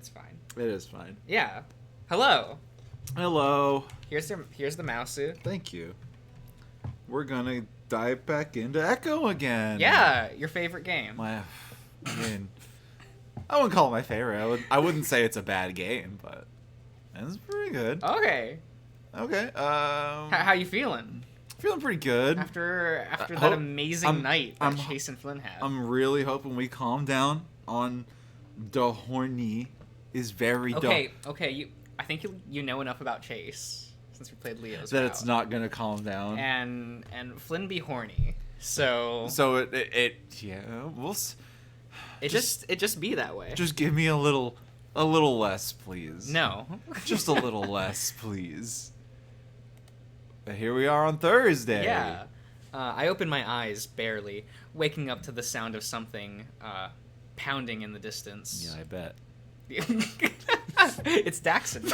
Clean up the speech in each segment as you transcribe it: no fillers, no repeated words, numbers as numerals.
It's fine. It is fine. Yeah. Hello. Hello. Here's the mouse suit. Thank you. We're gonna dive back into Echo again. Yeah, your favorite game. I mean, I wouldn't call it my favorite. I wouldn't say it's a bad game, but it's pretty good. Okay. Okay. How you feeling? Feeling pretty good. After that amazing night that Chase and Flynn had. I'm really hoping we calm down on the horny is very okay. I think you know enough about Chase since we played Leo's that route. it's not gonna calm down. And Flynn be horny. So it yeah, we'll it just be that way. Just give me a little less, please. No. Just a little less, please. But here we are on Thursday. Yeah. I opened my eyes barely, waking up to the sound of something pounding in the distance. Yeah, I bet. It's Daxon.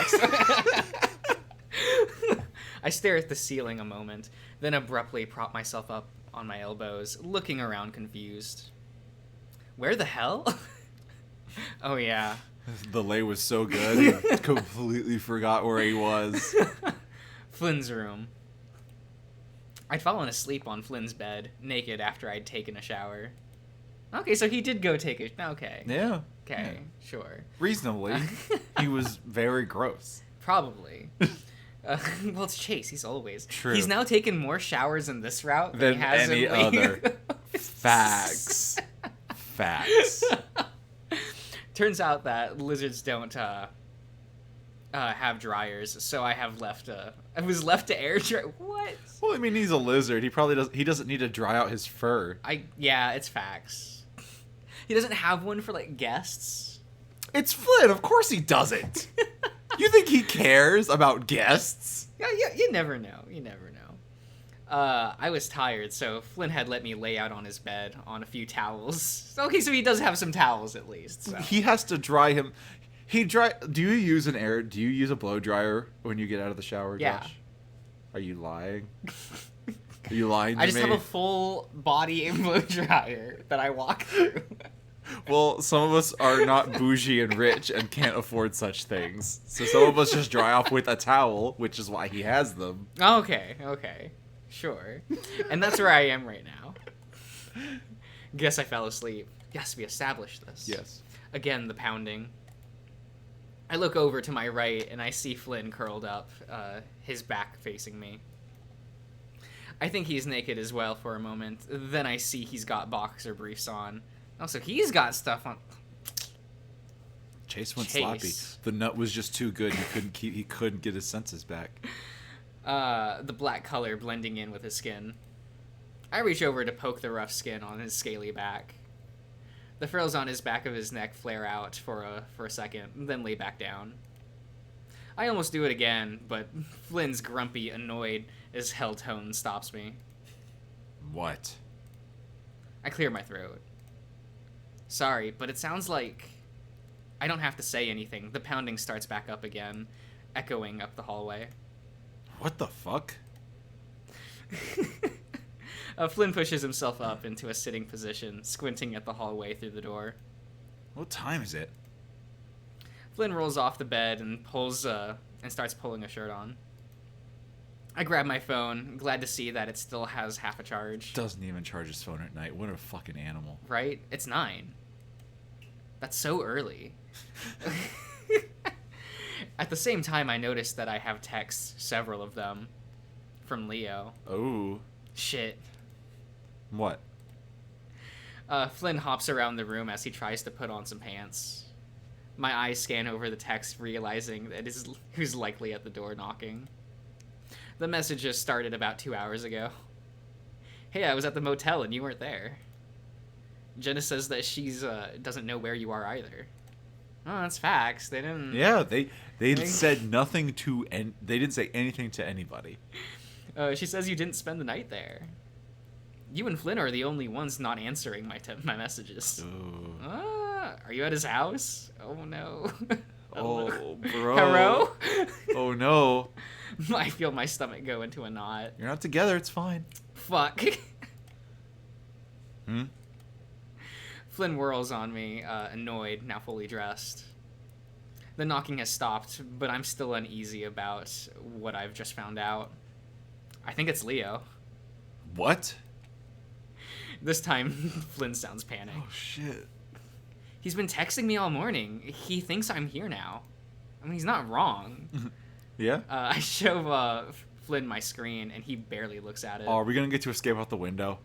I stare at the ceiling a moment, then abruptly prop myself up on my elbows, looking around confused. Where the hell? Oh, yeah. The lay was so good, he completely forgot where he was. Flynn's room. I'd fallen asleep on Flynn's bed, naked after I'd taken a shower. Okay, so he did go take a... Okay. Yeah. Okay, yeah. Sure. Reasonably. He was very gross. Probably. Well, it's Chase. He's always... True. He's now taken more showers in this route than he has any in other. Facts. Facts. Turns out that lizards don't have dryers, so I was left to air dry. What? Well, I mean, he's a lizard. He doesn't need to dry out his fur. Yeah, it's facts. He doesn't have one for like guests. It's Flynn. Of course he doesn't. You think he cares about guests? Yeah, you never know. You never know. I was tired, so Flynn had let me lay out on his bed on a few towels. Okay, so he does have some towels at least. So. He has to dry him. Do you use a blow dryer when you get out of the shower, yeah. Josh? Are you lying? Are you lying to me? I just have a full body blow dryer that I walk through. Well, some of us are not bougie and rich and can't afford such things. So some of us just dry off with a towel, which is why he has them. Okay. Sure. And that's where I am right now. Guess I fell asleep. Yes, we established this. Yes. Again, the pounding. I look over to my right, and I see Flynn curled up, his back facing me. I think he's naked as well for a moment. Then I see he's got boxer briefs on. Also, he's got stuff on. Chase went sloppy. The nut was just too good. He couldn't get his senses back. The black color blending in with his skin. I reach over to poke the rough skin on his scaly back. The frills on his back of his neck flare out for a second, then lay back down. I almost do it again, but Flynn's grumpy, annoyed as hell tone stops me. What? I clear my throat. Sorry, but it sounds like I don't have to say anything. The pounding starts back up again, echoing up the hallway. What the fuck? Flynn pushes himself up into a sitting position, squinting at the hallway through the door. What time is it? Flynn rolls off the bed and starts pulling a shirt on. I grab my phone, glad to see that it still has half a charge. Doesn't even charge his phone at night. What a fucking animal. Right? It's 9. That's so early. At the same time, I notice that I have texts, several of them, from Leo. Oh. Shit. What? Flynn hops around the room as he tries to put on some pants. My eyes scan over the text, realizing that is who's likely at the door knocking. The message just started about 2 hours ago. Hey, I was at the motel and you weren't there. Jenna says that she's doesn't know where you are either. Oh, that's facts. They didn't. Yeah, they said nothing to they didn't say anything to anybody. She says you didn't spend the night there. You and Flynn are the only ones not answering my messages. Are you at his house? Oh no. Oh, bro. Hello? Oh no. I feel my stomach go into a knot. You're not together, it's fine. Fuck. Hmm? Flynn whirls on me, annoyed, now fully dressed. The knocking has stopped, but I'm still uneasy about what I've just found out. I think it's Leo. What? This time, Flynn sounds panicked. Oh, shit. He's been texting me all morning. He thinks I'm here now. I mean, he's not wrong. Yeah? I show Flynn my screen, and he barely looks at it. Oh, are we gonna get to escape out the window?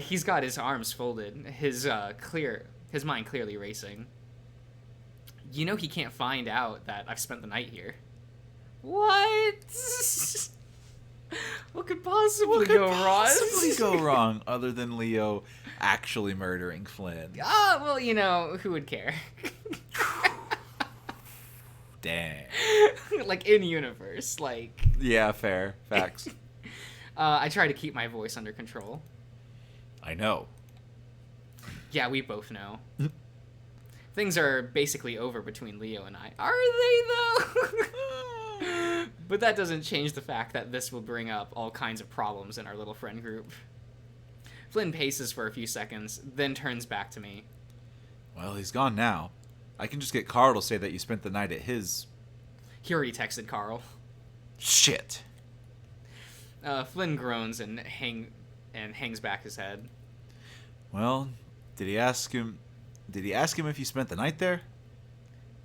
He's got his arms folded, his mind clearly racing. You know he can't find out that I've spent the night here. What? What could possibly go wrong? Go wrong other than Leo actually murdering Flynn? Ah, well, you know, who would care? Dang. Like, in universe, like... Yeah, fair. Facts. I try to keep my voice under control. I know. Yeah, we both know. Things are basically over between Leo and I. Are they, though? But that doesn't change the fact that this will bring up all kinds of problems in our little friend group. Flynn paces for a few seconds, then turns back to me. Well, he's gone now. I can just get Carl to say that you spent the night at his... He already texted Carl. Shit. Flynn groans and hangs back his head. Well, did he ask him if you spent the night there?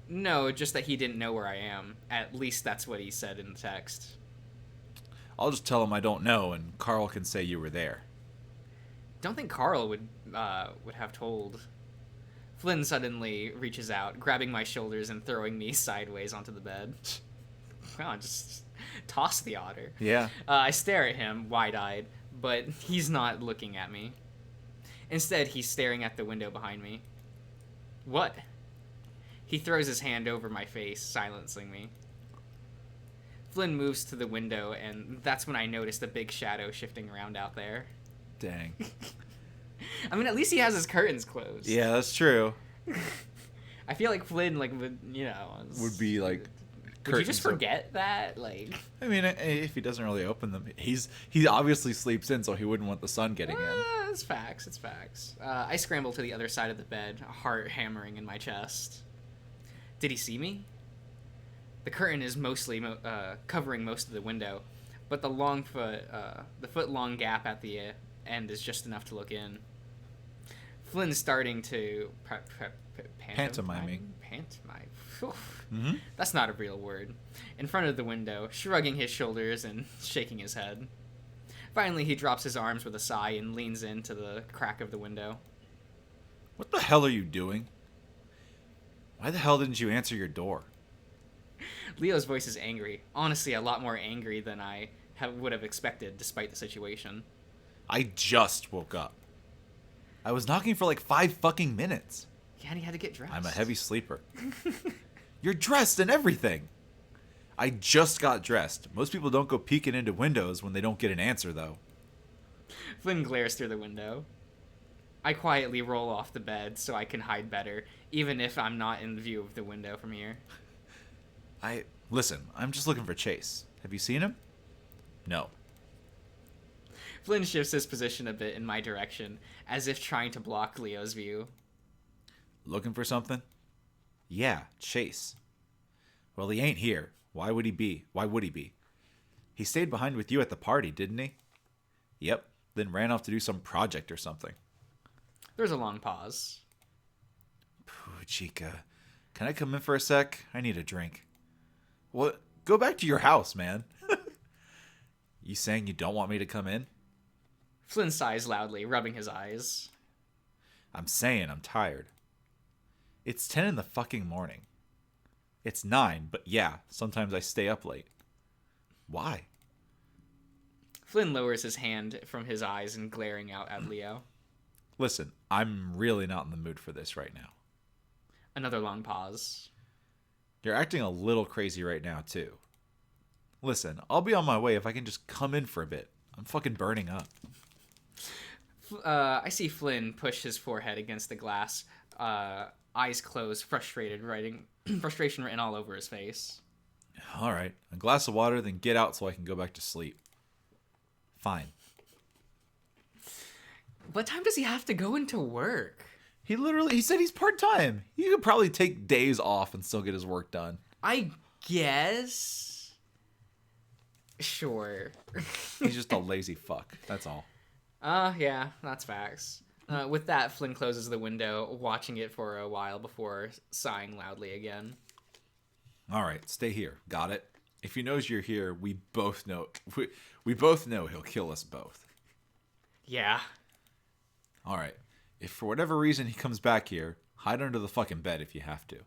No, just that he didn't know where I am. At least that's what he said in the text. I'll just tell him I don't know, and Carl can say you were there. Don't think Carl would have told. Flynn suddenly reaches out, grabbing my shoulders and throwing me sideways onto the bed. Wow, just toss the otter. Yeah. I stare at him, wide-eyed, but he's not looking at me. Instead, he's staring at the window behind me. What? He throws his hand over my face, silencing me. Flynn moves to the window, and that's when I notice the big shadow shifting around out there. Dang. I mean, at least he has his curtains closed. Yeah, that's true. I feel like Flynn, like, would be like... Would you just forget that? Like, I mean, if he doesn't really open them, he obviously sleeps in, so he wouldn't want the sun getting in. It's facts. It's facts. I scramble to the other side of the bed, a heart hammering in my chest. Did he see me? The curtain is mostly covering most of the window, but the foot-long gap at the end is just enough to look in. Flynn's starting to pantomime. Mm-hmm. That's not a real word. In front of the window, shrugging his shoulders and shaking his head. Finally, he drops his arms with a sigh and leans into the crack of the window. What the hell are you doing? Why the hell didn't you answer your door? Leo's voice is angry. Honestly, a lot more angry than I would have expected, despite the situation. I just woke up. I was knocking for like 5 fucking minutes. Yeah, and he had to get dressed. I'm a heavy sleeper. You're dressed and everything. I just got dressed. Most people don't go peeking into windows when they don't get an answer, though. Flynn glares through the window. I quietly roll off the bed so I can hide better, even if I'm not in view of the window from here. Listen, I'm just looking for Chase. Have you seen him? No. Flynn shifts his position a bit in my direction, as if trying to block Leo's view. Looking for something? Yeah, Chase. Well, he ain't here. Why would he be? He stayed behind with you at the party, didn't he? Yep, then ran off to do some project or something. There's a long pause. Pooh, Chica. Can I come in for a sec? I need a drink. What? Go back to your house, man. You saying you don't want me to come in? Flynn sighs loudly, rubbing his eyes. I'm saying I'm tired. It's 10 in the fucking morning. It's 9, but yeah, sometimes I stay up late. Why? Flynn lowers his hand from his eyes and glaring out at Leo. Listen, I'm really not in the mood for this right now. Another long pause. You're acting a little crazy right now, too. Listen, I'll be on my way if I can just come in for a bit. I'm fucking burning up. I see Flynn push his forehead against the glass, eyes closed, frustration written all over his face. All right, a glass of water, then get out so I can go back to sleep. Fine. What time does he have to go into work? He said he's part-time. He could probably take days off and still get his work done. I guess. Sure. He's just a lazy fuck. That's all. Yeah, that's facts. With that, Flynn closes the window, watching it for a while before sighing loudly again. All right, stay here. Got it? If he knows you're here, we both know he'll kill us both. Yeah. All right. If for whatever reason he comes back here, hide under the fucking bed if you have to.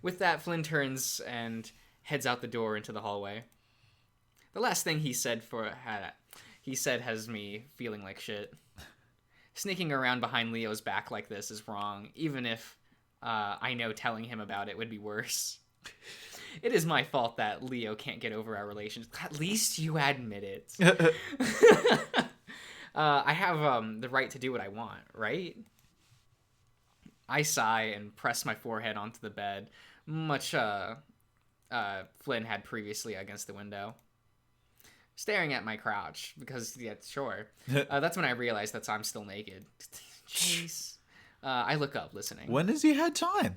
With that, Flynn turns and heads out the door into the hallway. The last thing he said has me feeling like shit. Sneaking around behind Leo's back like this is wrong, even if I know telling him about it would be worse. It is my fault that Leo can't get over our relationship. At least you admit it. I have the right to do what I want, right? I sigh and press my forehead onto the bed, much Flynn had previously against the window. Staring at my crotch, because, yeah, sure. That's when I realize that I'm still naked. Jeez. I look up, listening. When has he had time?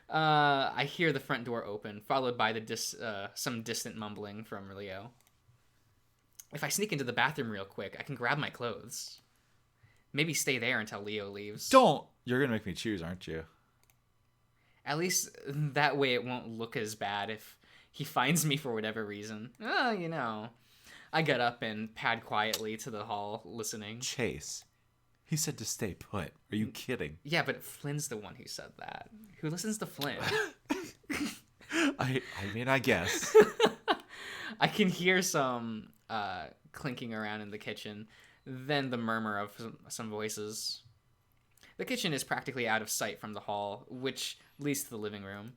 I hear the front door open, followed by some distant mumbling from Leo. If I sneak into the bathroom real quick, I can grab my clothes. Maybe stay there until Leo leaves. Don't! You're gonna make me choose, aren't you? At least that way it won't look as bad if he finds me for whatever reason. I get up and pad quietly to the hall, listening. Chase. He said to stay put. Are you kidding? Yeah, but Flynn's the one who said that. Who listens to Flynn? I mean, I guess. I can hear some clinking around in the kitchen, then the murmur of some voices. The kitchen is practically out of sight from the hall, which leads to the living room.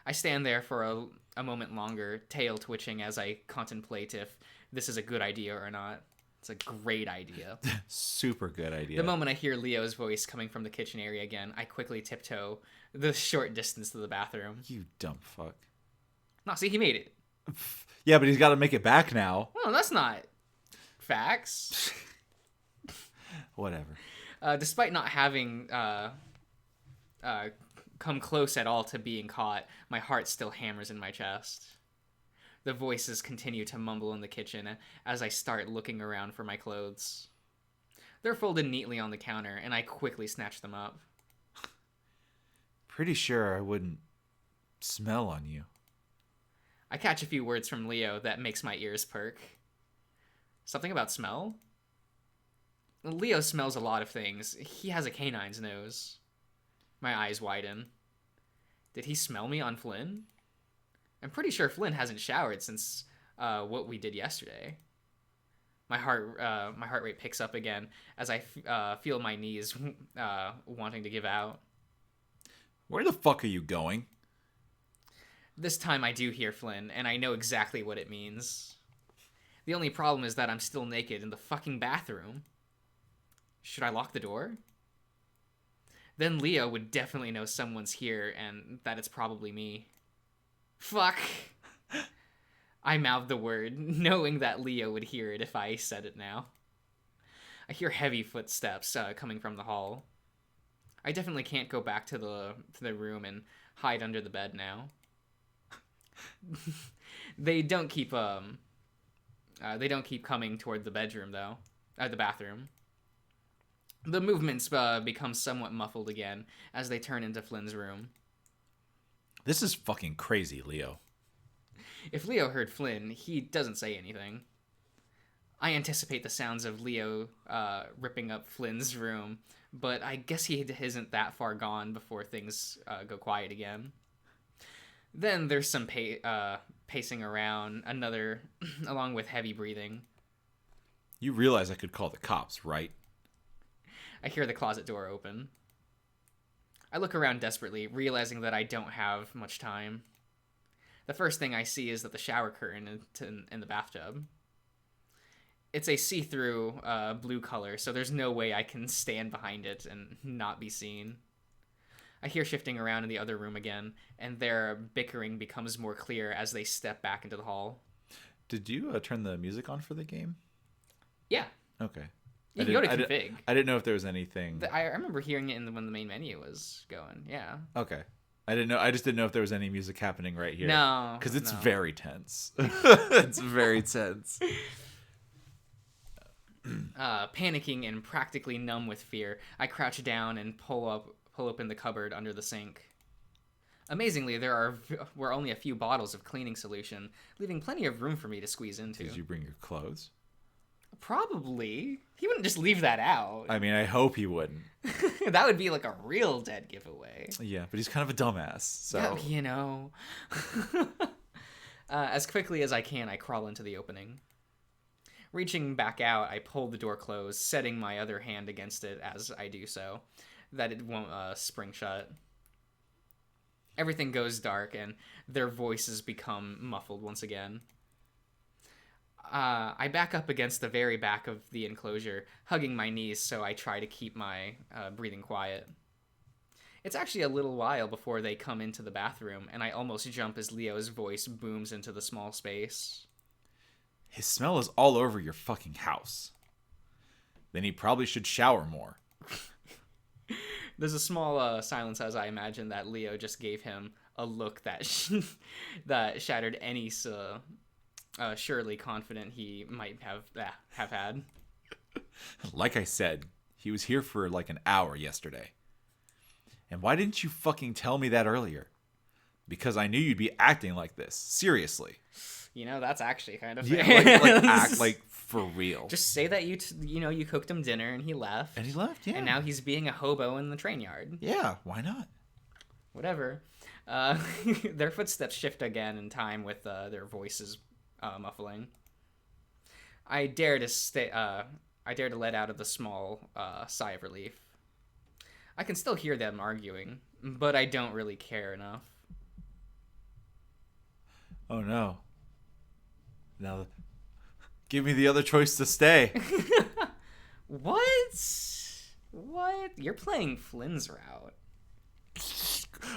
I stand there for a moment longer, tail twitching as I contemplate if this is a good idea or not. It's a great idea. Super good idea. The moment I hear Leo's voice coming from the kitchen area again, I quickly tiptoe the short distance to the bathroom. You dumb fuck. No, see, he made it. Yeah, but he's got to make it back now. Well, that's not facts. Whatever. Despite not having come close at all to being caught, my heart still hammers in my chest. The voices continue to mumble in the kitchen as I start looking around for my clothes. They're folded neatly on the counter, and I quickly snatch them up. Pretty sure I wouldn't smell on you. I catch a few words from Leo that makes my ears perk. Something about smell? Leo smells a lot of things. He has a canine's nose. My eyes widen. Did he smell me on Flynn? I'm pretty sure Flynn hasn't showered since what we did yesterday. My heart rate picks up again as I feel my knees wanting to give out. Where the fuck are you going? This time I do hear Flynn, and I know exactly what it means. The only problem is that I'm still naked in the fucking bathroom. Should I lock the door? Then Leo would definitely know someone's here and that it's probably me. Fuck. I mouthed the word, knowing that Leo would hear it if I said it now. I hear heavy footsteps coming from the hall. I definitely can't go back to the room and hide under the bed now. They don't keep coming toward the bedroom though, the bathroom. The movements become somewhat muffled again as they turn into Flynn's room. This is fucking crazy, Leo. If Leo heard Flynn, he doesn't say anything. I anticipate the sounds of Leo ripping up Flynn's room, but I guess he isn't that far gone before things go quiet again. Then there's some pacing around, along with heavy breathing. You realize I could call the cops, right? I hear the closet door open. I look around desperately, realizing that I don't have much time. The first thing I see is that the shower curtain in the bathtub. It's a see-through blue color, so there's no way I can stand behind it and not be seen. I hear shifting around in the other room again, and their bickering becomes more clear as they step back into the hall. Did you turn the music on for the game? Yeah. Okay. You can go to config. I didn't know if there was anything. I remember hearing it when the main menu was going. Yeah. Okay. I didn't know. I just didn't know if there was any music happening right here. No. Because it's no. very tense. It's very tense. Panicking and practically numb with fear, I crouch down and pull open the cupboard under the sink. Amazingly, were only a few bottles of cleaning solution, leaving plenty of room for me to squeeze into. Did you bring your clothes? Probably. He wouldn't just leave that out. I mean, I hope he wouldn't. That would be like a real dead giveaway. Yeah, but he's kind of a dumbass, so... Yeah, you know. As quickly as I can, I crawl into the opening. Reaching back out, I pull the door closed, setting my other hand against it as I do so, that it won't spring shut. Everything goes dark, and their voices become muffled once again. I back up against the very back of the enclosure, hugging my knees so I try to keep my breathing quiet. It's actually a little while before they come into the bathroom, and I almost jump as Leo's voice booms into the small space. His smell is all over your fucking house. Then he probably should shower more. There's a small silence as I imagine that Leo just gave him a look that that shattered any surely confident he might have had. Like I said, he was here for like an hour yesterday. And why didn't you fucking tell me that earlier? Because I knew you'd be acting like this. Seriously. You know, that's actually kind of yeah, fair. like act like for real. Just say that you cooked him dinner and he left. And he left, yeah. And now he's being a hobo in the train yard. Yeah, why not? Whatever. Their footsteps shift again in time with their voices muffling. I dare to let out of the small sigh of relief. I can still hear them arguing, but I don't really care enough. Oh no. Now, give me the other choice to stay. What? What? You're playing Flynn's route.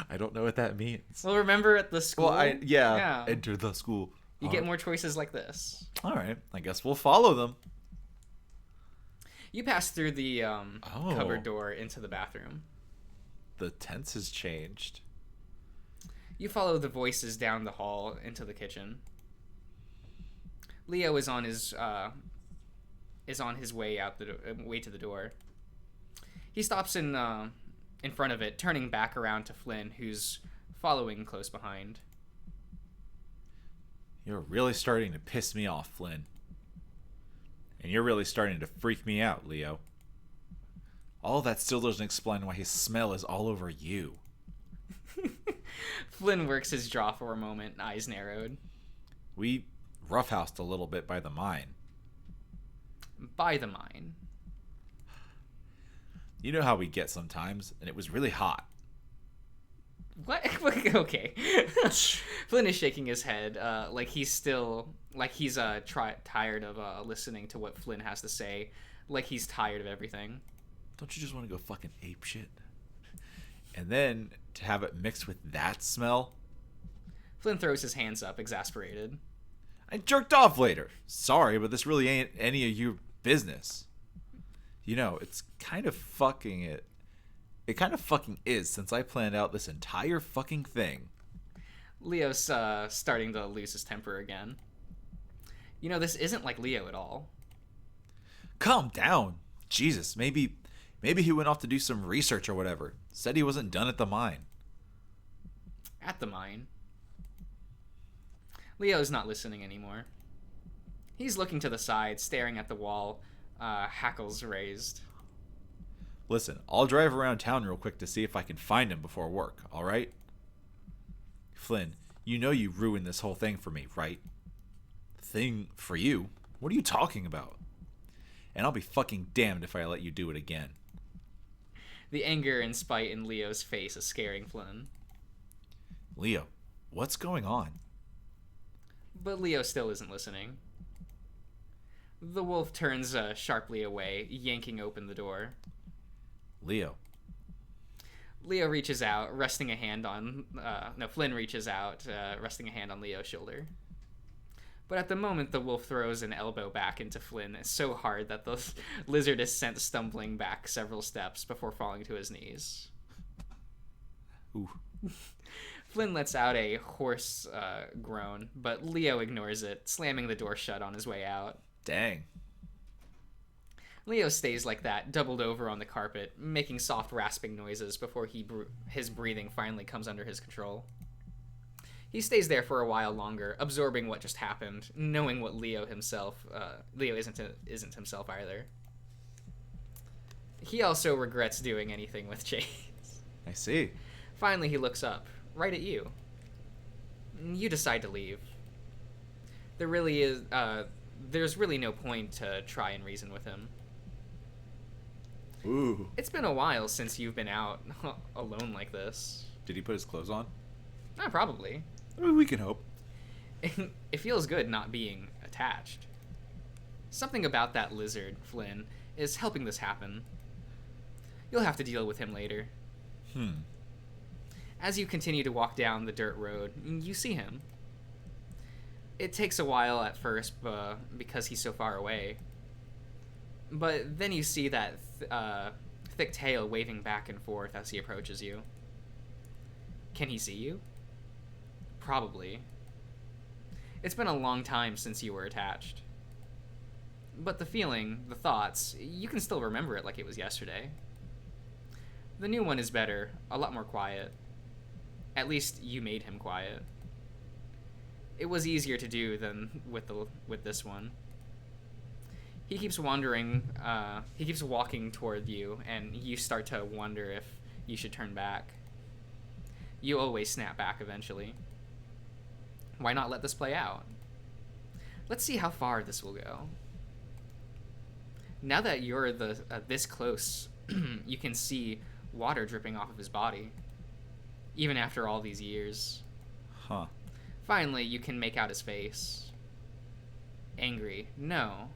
I don't know what that means. Well, remember at the school? Well, yeah. Enter the school. You get more choices like this. All right. I guess we'll follow them. You pass through the cupboard door into the bathroom. The tense has changed. You follow the voices down the hall into the kitchen. Leo is on his way out way to the door. He stops in front of it, turning back around to Flynn, who's following close behind. You're really starting to piss me off, Flynn. And you're really starting to freak me out, Leo. All that still doesn't explain why his smell is all over you. Flynn works his jaw for a moment, eyes narrowed. We roughhoused a little bit by the mine. By the mine? You know how we get sometimes, and it was really hot. What? Okay. Flynn is shaking his head, like he's tired of listening to what Flynn has to say, like he's tired of everything. Don't you just want to go fucking ape shit? And then to have it mixed with that smell? Flynn throws his hands up, exasperated. I jerked off later. Sorry, but this really ain't any of your business. You know, it's kind of fucking it. It kind of fucking is, since I planned out this entire fucking thing. Leo's starting to lose his temper again. You know, this isn't like Leo at all. Calm down. Jesus, maybe he went off to do some research or whatever. Said he wasn't done at the mine. At the mine? Leo's not listening anymore. He's looking to the side, staring at the wall, hackles raised. Listen, I'll drive around town real quick to see if I can find him before work, alright? Flynn, you know you ruined this whole thing for me, right? Thing for you? What are you talking about? And I'll be fucking damned if I let you do it again. The anger and spite in Leo's face is scaring Flynn. Leo, what's going on? But Leo still isn't listening. The wolf turns sharply away, yanking open the door. Leo. Leo reaches out, resting a hand on... Flynn reaches out, resting a hand on Leo's shoulder. But at the moment, the wolf throws an elbow back into Flynn so hard that the lizard is sent stumbling back several steps before falling to his knees. Ooh. Flynn lets out a hoarse groan, but Leo ignores it, slamming the door shut on his way out. Dang. Leo stays like that, doubled over on the carpet, making soft rasping noises before his breathing finally comes under his control. He stays there for a while longer, absorbing what just happened, knowing what Leo isn't himself either. He also regrets doing anything with Chase. I see. Finally, he looks up, right at you. You decide to leave. There's really no point to try and reason with him. Ooh. It's been a while since you've been out alone like this. Did he put his clothes on? Probably. I mean, we can hope. It feels good not being attached. Something about that lizard, Flynn, is helping this happen. You'll have to deal with him later. As you continue to walk down the dirt road, you see him. It takes a while at first because he's so far away. But then you see that thick tail waving back and forth as he approaches you. Can he see you? Probably. It's been a long time since you were attached. But the feeling, the thoughts, you can still remember it like it was yesterday. The new one is better, a lot more quiet. At least you made him quiet. It was easier to do than with this one. He keeps walking toward you, and you start to wonder if you should turn back. You always snap back eventually. Why not let this play out? Let's see how far this will go. Now that you're this close, you can see water dripping off of his body, even after all these years. Huh. Finally, you can make out his face. Angry. No.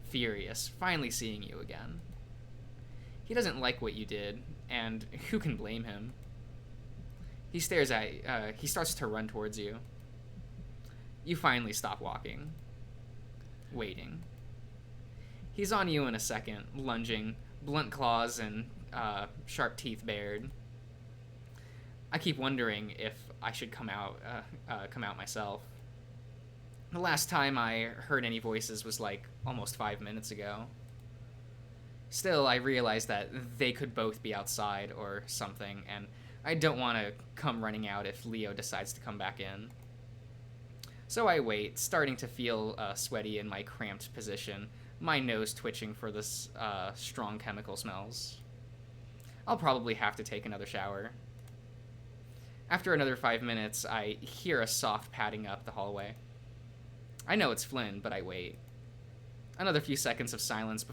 Furious. Finally seeing you again. He doesn't like what you did, and who can blame him? He starts to run towards you. You finally stop walking. Waiting. He's on you in a second, lunging, blunt claws and sharp teeth bared. I keep wondering if I should come out myself. The last time I heard any voices was like almost 5 minutes ago. Still, I realize that they could both be outside or something, and I don't want to come running out if Leo decides to come back in. So I wait, starting to feel sweaty in my cramped position, my nose twitching for this strong chemical smells. I'll probably have to take another shower. After another 5 minutes, I hear a soft padding up the hallway. I know it's Flynn, but I wait. Another few seconds of silence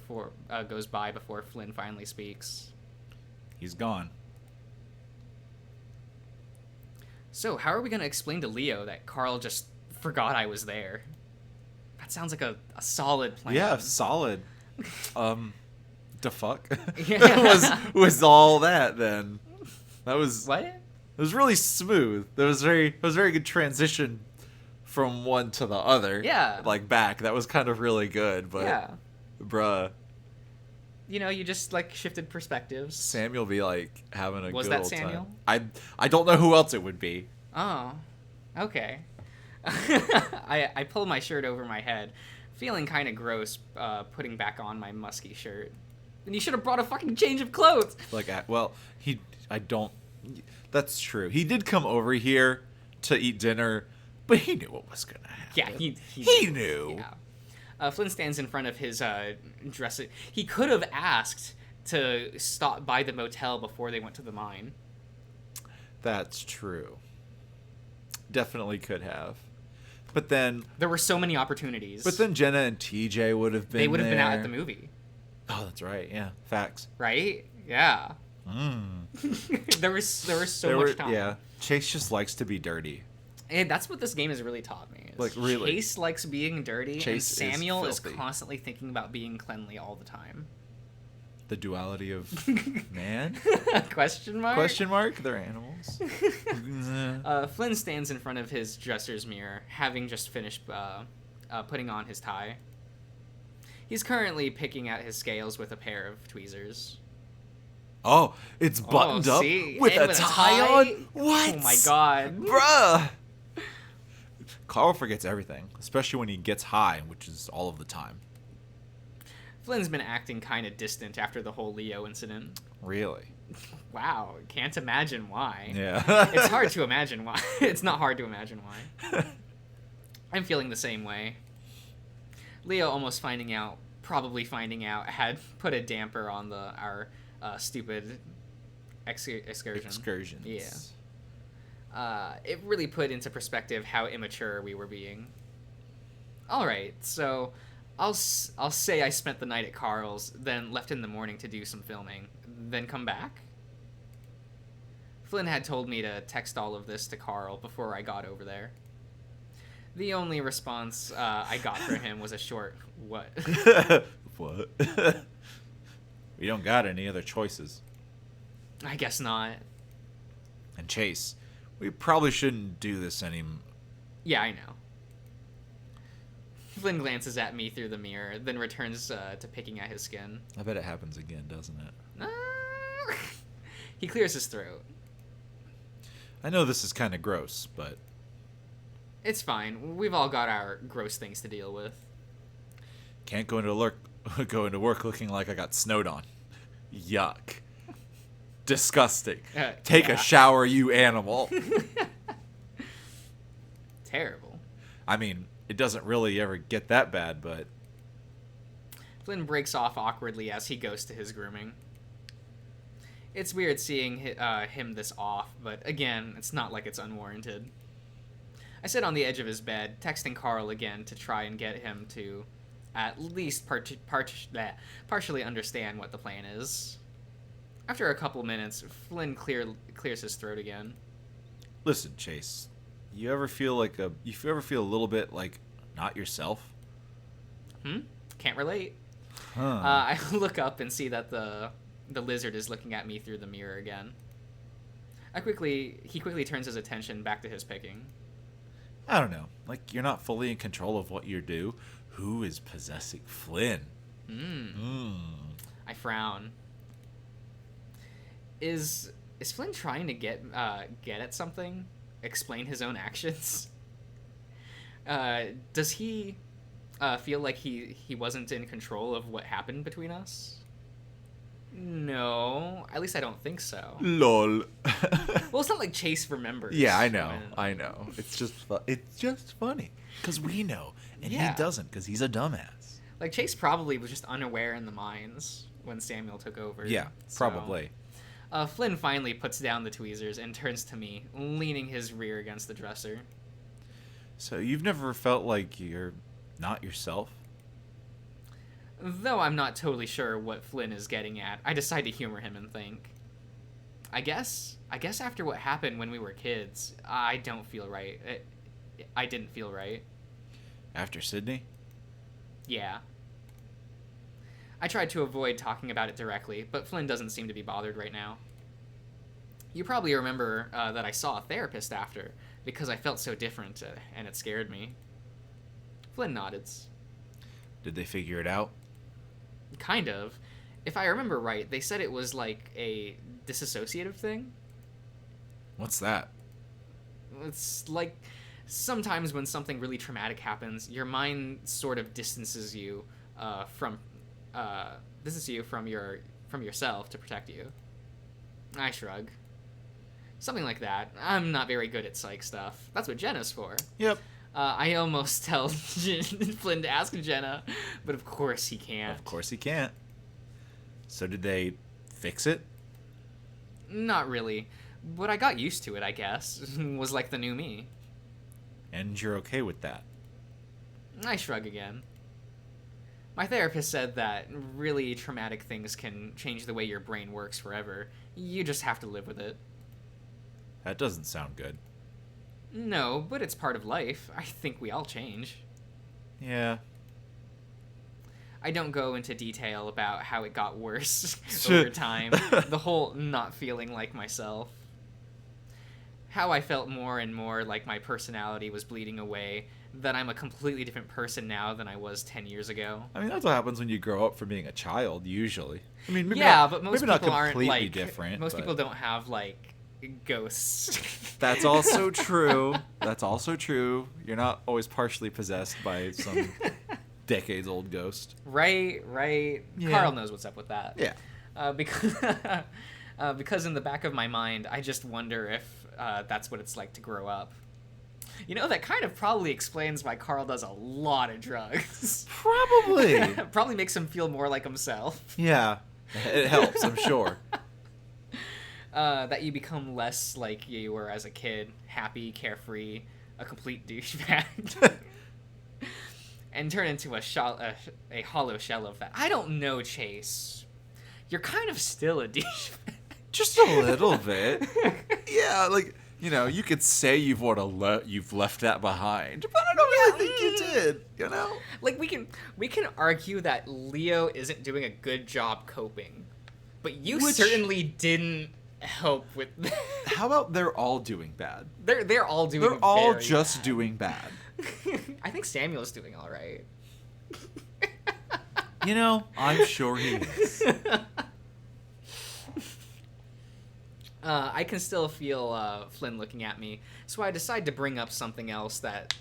goes by before Flynn finally speaks. He's gone. So, how are we going to explain to Leo that Carl just forgot I was there? That sounds like a solid plan. Yeah, solid. The fuck? Yeah. was all that then? That was What? It was really smooth. It was very good transition from one to the other. Yeah. Like back. That was kind of really good, but Yeah. bruh. You know, you just like shifted perspectives. Samuel be like having a Was good that old Samuel? time. I don't know who else it would be. Oh. Okay. I pull my shirt over my head, feeling kind of gross, putting back on my musky shirt. And you should have brought a fucking change of clothes. Like, that's true. He did come over here to eat dinner, but he knew what was going to happen. Yeah, he knew. Yeah. Flynn stands in front of his dresser. He could have asked to stop by the motel before they went to the mine. That's true. Definitely could have. But then There were so many opportunities. But then Jenna and TJ would have been they would have been out there. at the movie. Oh, that's right. Yeah. Facts. Right? Yeah. there was so much time. Yeah. Chase just likes to be dirty. And that's what this game has really taught me. Like, really. Chase likes being dirty, Chase and Samuel is filthy. constantly thinking about being cleanly all the time. The duality of man? Question mark? Question mark? They're animals. Flynn stands in front of his dresser's mirror, having just finished putting on his tie. He's currently picking at his scales with a pair of tweezers. Oh, it's buttoned up see? with And a tie on? What? Oh my god. Bruh! Carl forgets everything, especially when he gets high, which is all of the time. Flynn's been acting kind of distant after the whole Leo incident. Really? Wow, can't imagine why. Yeah. It's hard to imagine why. It's not hard to imagine why. I'm feeling the same way. Leo probably finding out, had put a damper on our stupid excursion. Excursions. Yeah. It really put into perspective how immature we were being. All right, so I'll say I spent the night at Carl's, then left in the morning to do some filming, then come back. Flynn had told me to text all of this to Carl before I got over there. The only response I got from him was a short, "What?" What? We don't got any other choices. I guess not. And Chase, we probably shouldn't do this anymore. Yeah, I know. Flynn glances at me through the mirror, then returns to picking at his skin. I bet it happens again, doesn't it? He clears his throat. I know this is kind of gross, but... It's fine. We've all got our gross things to deal with. Can't go into work looking like I got snowed on. Yuck. Disgusting. Take a shower, you animal. Terrible. I mean, it doesn't really ever get that bad, but... Flynn breaks off awkwardly as he goes to his grooming. It's weird seeing him this off, but again, it's not like it's unwarranted. I sit on the edge of his bed, texting Carl again to try and get him to at least partially understand what the plan is. After a couple minutes, Flynn clears his throat again. Listen, Chase, you ever feel a little bit like not yourself? Can't relate. Huh. I look up and see that the lizard is looking at me through the mirror again. He quickly turns his attention back to his picking. I don't know. Like, you're not fully in control of what you do. Who is possessing Flynn? I frown. Is Flynn trying to get at something? Explain his own actions? Does he feel like he wasn't in control of what happened between us? No, at least I don't think so. Lol. Well, it's not like Chase remembers. Yeah, I know. It's just funny because we know, and he doesn't because he's a dumbass. Like, Chase probably was just unaware in the mines when Samuel took over. Yeah, probably. Flynn finally puts down the tweezers and turns to me, leaning his rear against the dresser. So you've never felt like you're not yourself? Though I'm not totally sure what Flynn is getting at, I decide to humor him and think. I guess after what happened when we were kids, I don't feel right. I didn't feel right. After Sydney? Yeah. I tried to avoid talking about it directly, but Flynn doesn't seem to be bothered right now. You probably remember that I saw a therapist after, because I felt so different, and it scared me. Flynn nodded. Did they figure it out? Kind of. If I remember right, they said it was like a disassociative thing. What's that? It's like sometimes when something really traumatic happens, your mind sort of distances you from yourself to protect you. I shrug. Something like that. I'm not very good at psych stuff. That's what Jenna's for. Yep. I almost tell Flynn to ask Jenna, but of course he can't. Of course he can't. So did they fix it? Not really. But I got used to it, I guess. Was like the new me. And you're okay with that? I shrug again. My therapist said that really traumatic things can change the way your brain works forever. You just have to live with it. That doesn't sound good. No, but it's part of life. I think we all change. Yeah. I don't go into detail about how it got worse over time. The whole not feeling like myself. How I felt more and more like my personality was bleeding away that I'm a completely different person now than I was 10 years ago. I mean, that's what happens when you grow up from being a child, usually. I mean, maybe Yeah, not, but most maybe people not aren't completely like different. Most but people don't have like ghosts. That's also true. That's also true. You're not always partially possessed by some decades-old ghost. Right. Yeah. Carl knows what's up with that. Yeah. Because in the back of my mind, I just wonder if that's what it's like to grow up. You know, that kind of probably explains why Carl does a lot of drugs. Probably. Probably makes him feel more like himself. Yeah. It helps, I'm sure. That you become less like you were as a kid, happy, carefree, a complete douchebag. And turn into a hollow shell of that. I don't know, Chase. You're kind of still a douchebag. Just a little bit. Yeah, like, you know, you could say you've left that behind, but I don't really think you did, you know? Like, we can argue that Leo isn't doing a good job coping, but you certainly didn't help with that. How about they're all doing bad? They're all doing They're all very just bad. doing bad. I think Samuel's doing all right. You know, I'm sure he is. I can still feel Flynn looking at me, so I decide to bring up something else that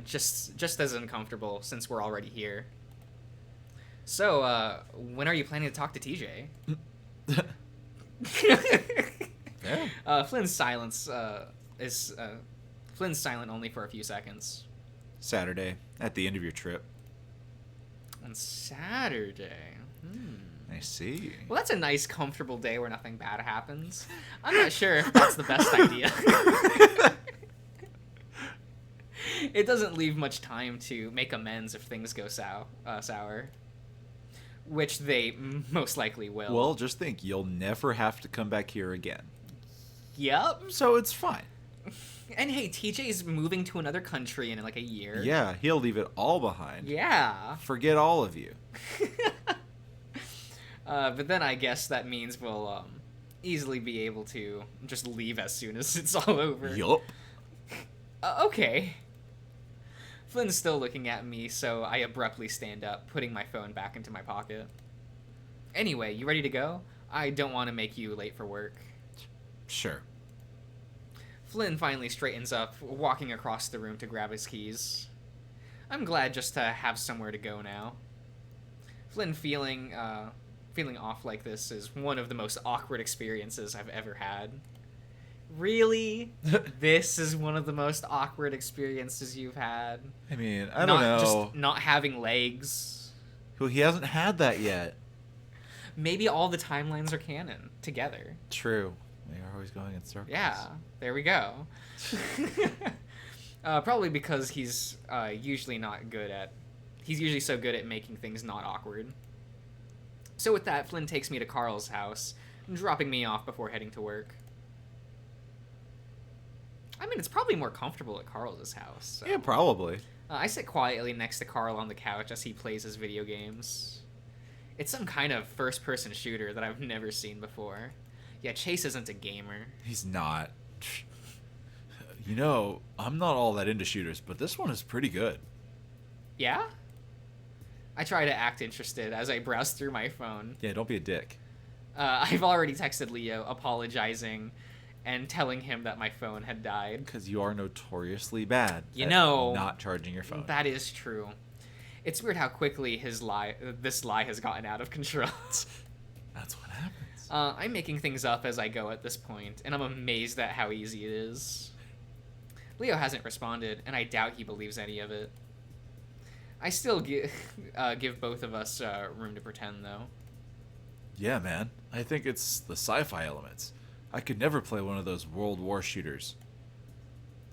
just as uncomfortable since we're already here. So, when are you planning to talk to TJ? Yeah. Flynn's silence is Flynn's silent only for a few seconds. Saturday, at the end of your trip. On Saturday. I see. Well, that's a nice, comfortable day where nothing bad happens. I'm not sure if that's the best idea. It doesn't leave much time to make amends if things go sour. Which they most likely will. Well, just think, you'll never have to come back here again. Yep. So it's fine. And hey, TJ's moving to another country in like a year. Yeah, he'll leave it all behind. Yeah. Forget all of you. But then I guess that means we'll easily be able to just leave as soon as it's all over. Yup. Okay. Flynn's still looking at me, so I abruptly stand up, putting my phone back into my pocket. Anyway, you ready to go? I don't want to make you late for work. Sure. Flynn finally straightens up, walking across the room to grab his keys. I'm glad just to have somewhere to go now. Flynn feeling off like this is one of the most awkward experiences I've ever had. Really? This is one of the most awkward experiences you've had? I mean, I don't know. Just not having legs. Well, he hasn't had that yet. Maybe all the timelines are canon together. True. We are always going in circles. Yeah, there we go. Probably because he's usually so good at making things not awkward. So with that, Flynn takes me to Carl's house, dropping me off before heading to work. I mean, it's probably more comfortable at Carl's house. So. Yeah, probably. I sit quietly next to Carl on the couch as he plays his video games. It's some kind of first-person shooter that I've never seen before. Yeah, Chase isn't a gamer. He's not. You know, I'm not all that into shooters, but this one is pretty good. Yeah? I try to act interested as I browse through my phone. Yeah, don't be a dick. I've already texted Leo apologizing and telling him that my phone had died. Because you are notoriously bad at not charging your phone. That is true. It's weird how quickly this lie has gotten out of control. That's what happens. I'm making things up as I go at this point, and I'm amazed at how easy it is. Leo hasn't responded, and I doubt he believes any of it. I still give both of us room to pretend, though. Yeah, man. I think it's the sci-fi elements. I could never play one of those World War shooters.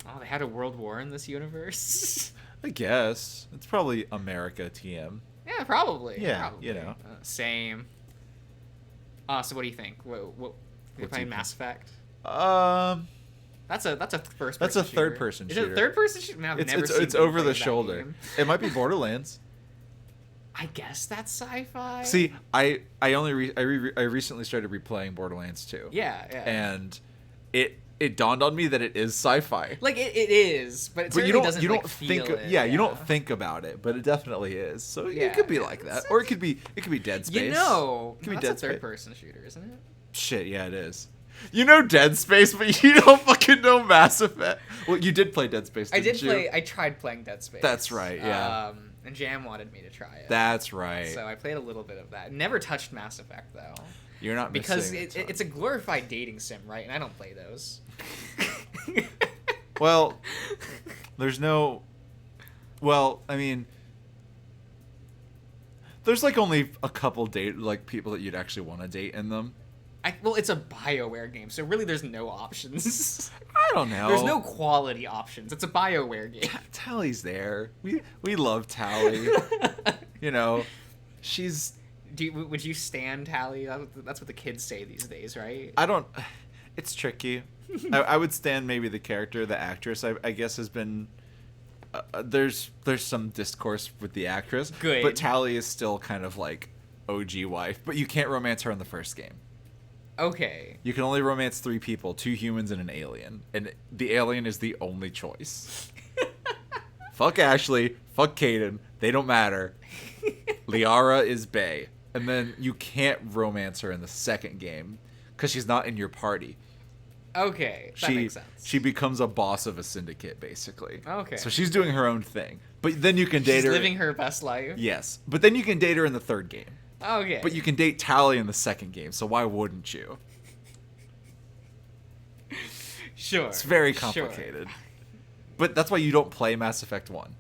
Oh, they had a world war in this universe? I guess. It's probably America TM. Yeah, probably. Yeah, probably. you know. Same. So what do you think? What you playing Mass Effect? That's a first. That's a shooter. third-person Is shooter. it a third-person shooter? Man, It's over the shoulder. It might be Borderlands. I guess that's sci-fi. See, I recently started replaying Borderlands 2. Yeah. And it it dawned on me that it is sci-fi. Like it is, but it But certainly doesn't you don't like, think feel it. you don't think about it, but it definitely is. So Yeah. it could be like that, or it could be Dead Space. You know, it could be that's Dead a Space. third-person shooter, isn't it? Shit, yeah, it is. You know Dead Space, but you don't fucking know Mass Effect. Well, you did play Dead Space, didn't you? I tried playing Dead Space. That's right, yeah. And Jam wanted me to try it. That's right. So I played a little bit of that. Never touched Mass Effect though. You're not because missing it's a glorified dating sim, right? And I don't play those. Well, there's no. Well, I mean, there's like only a couple people that you'd actually want to date in them. Well, it's a BioWare game, so really there's no options. I don't know. There's no quality options. It's a BioWare game. Tally's there. We love Tally. You know, she's. Would you stand Tally? That's what the kids say these days, right? I don't. It's tricky. I would stand maybe the character, the actress. I guess has been. There's some discourse with the actress. Good. But Tally is still kind of like OG wife. But you can't romance her in the first game. Okay. You can only romance 3 people, 2 humans and an alien. And the alien is the only choice. Fuck Ashley. Fuck Caden. They don't matter. Liara is bae. And then you can't romance her in the second game because she's not in your party. Okay, that makes sense. She becomes a boss of a syndicate, basically. Okay. So she's doing her own thing. But then you can date her. She's living her best life. Yes. But then you can date her in the third game. Okay. But you can date Tally in the second game, so why wouldn't you? Sure. It's very complicated. Sure. But that's why you don't play Mass Effect 1.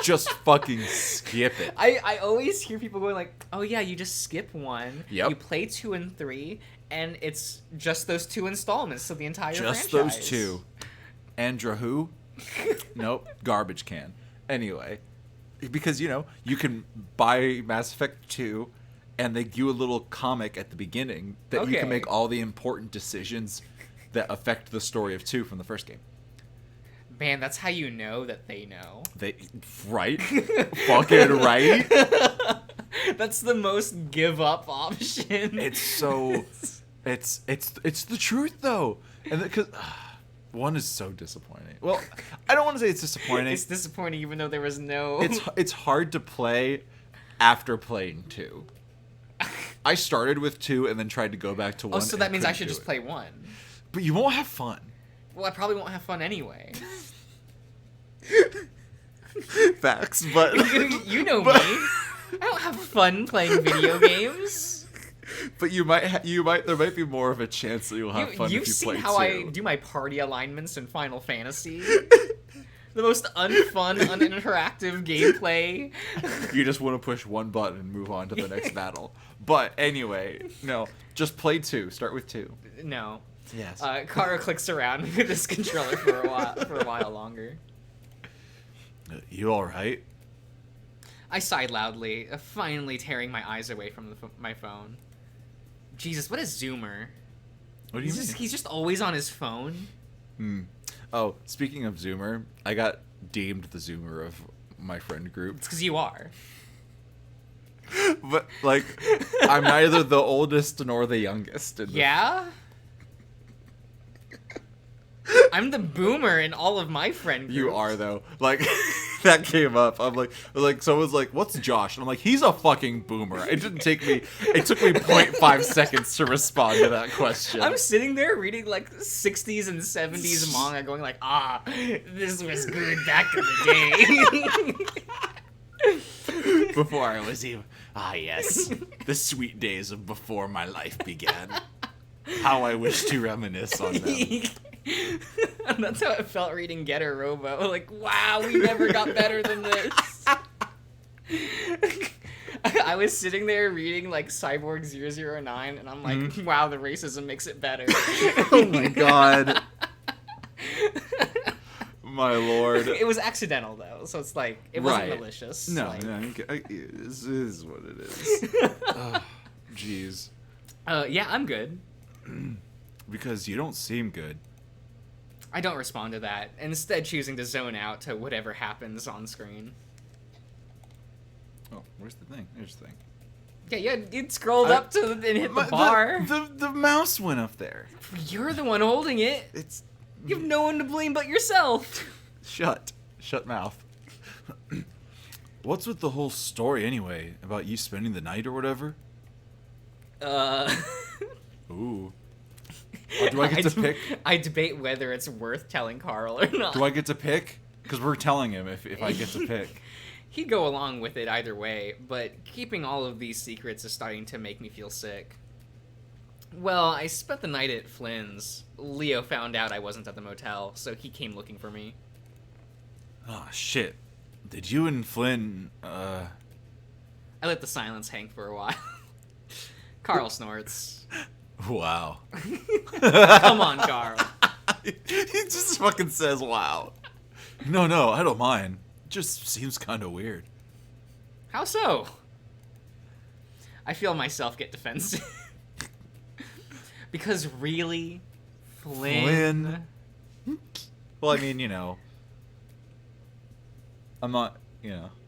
Just fucking skip it. I always hear people going like, oh yeah, you just skip 1. Yep. You play 2 and 3, and it's just those 2 installments, so the entire just franchise. Those 2. Andra who? Nope. Garbage can. Anyway. Because, you can buy Mass Effect 2, and they give you a little comic at the beginning that you can make all the important decisions that affect the story of 2 from the first game. Man, that's how you know that they know. Right? Fucking right? That's the most give up option. It's so... It's the truth, though. And because... 1 is so disappointing. Well, I don't want to say it's disappointing. It's disappointing even though there was no... It's hard to play after playing 2. I started with 2 and then tried to go back to 1. Oh, so that means I should just play 1. But you won't have fun. Well, I probably won't have fun anyway. Facts, but... you know me. I don't have fun playing video games. But there might be more of a chance that you'll have fun if you play 2. You've seen how I do my party alignments in Final Fantasy? The most unfun, uninteractive gameplay. You just want to push one button and move on to the next battle. But anyway, no, just play 2. Start with 2. No. Yes. Kara clicks around with this controller for a while longer. You all right? I sighed loudly, finally tearing my eyes away from my phone. Jesus, what a zoomer. What do you mean? He's just always on his phone. Oh, speaking of zoomer, I got deemed the zoomer of my friend group. It's because you are. But, like, I'm neither the oldest nor the youngest. Yeah? I'm the boomer in all of my friend groups. You are, though. Like, that came up. I'm like, someone's like, what's Josh? And I'm like, he's a fucking boomer. It took me 0.5 seconds to respond to that question. I'm sitting there reading, like, 60s and 70s manga going like, this was good back in the day. Before I was even... yes. The sweet days of before my life began. How I wish to reminisce on them. And that's how it felt reading Getter Robo. Like, wow, we never got better than this. I was sitting there reading, like, Cyborg 009, and I'm like, wow, the racism makes it better. Oh my god. My lord. It was accidental, though, so it's like, it wasn't malicious. No, like... this is what it is. Jeez. Yeah, I'm good. Because you don't seem good. I don't respond to that, instead choosing to zone out to whatever happens on screen. Oh, where's the thing? There's the thing. Yeah, you'd scrolled up to and hit the bar. The mouse went up there. You're the one holding it. It's... You have no one to blame but yourself. Shut mouth. What's with the whole story anyway? About you spending the night or whatever? Ooh. Do I get to pick? I debate whether it's worth telling Carl or not. Do I get to pick? Because we're telling him if I get to pick. He'd go along with it either way, but keeping all of these secrets is starting to make me feel sick. Well, I spent the night at Flynn's. Leo found out I wasn't at the motel, so he came looking for me. Oh, shit. Did you and Flynn, I let the silence hang for a while. Carl snorts. Wow. Come on, Carl. He just fucking says wow. No, I don't mind. It just seems kind of weird. How so? I feel myself get defensive. Because really? Flynn? Well, I mean, I'm not,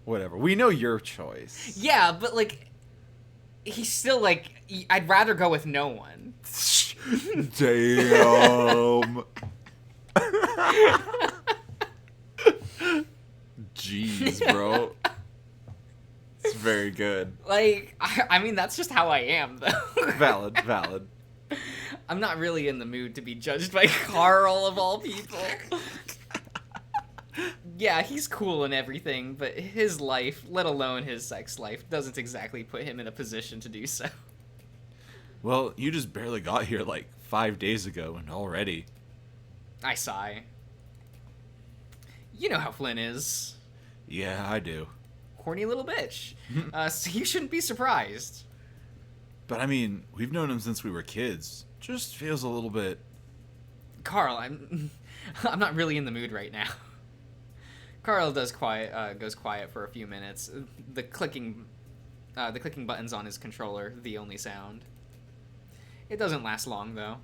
whatever. We know your choice. Yeah, but, he's still, I'd rather go with no one. Damn. Jeez, bro. It's very good. I mean, that's just how I am, though. Valid. I'm not really in the mood to be judged by Carl, of all people. Yeah, he's cool and everything, but his life, let alone his sex life, doesn't exactly put him in a position to do so. Well, you just barely got here 5 days ago, and already. I sigh. You know how Flynn is. Yeah, I do. Horny little bitch. So you shouldn't be surprised. But I mean, we've known him since we were kids. Just feels a little bit... Carl, I'm not really in the mood right now. Carl goes quiet for a few minutes. The clicking buttons on his controller, the only sound. It doesn't last long, though.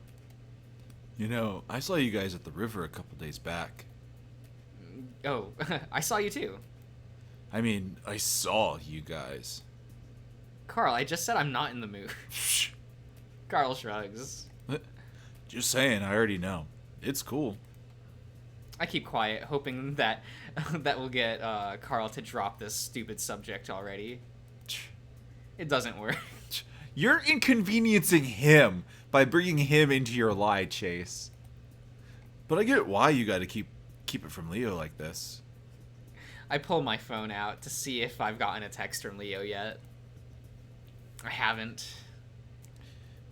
I saw you guys at the river a couple days back. Oh, I saw you too. I mean, I saw you guys. Carl, I just said I'm not in the mood. Carl shrugs. Just saying, I already know. It's cool. I keep quiet, hoping that that will get Carl to drop this stupid subject already. It doesn't work. You're inconveniencing him by bringing him into your lie, Chase. But I get why you gotta keep it from Leo like this. I pull my phone out to see if I've gotten a text from Leo yet. I haven't.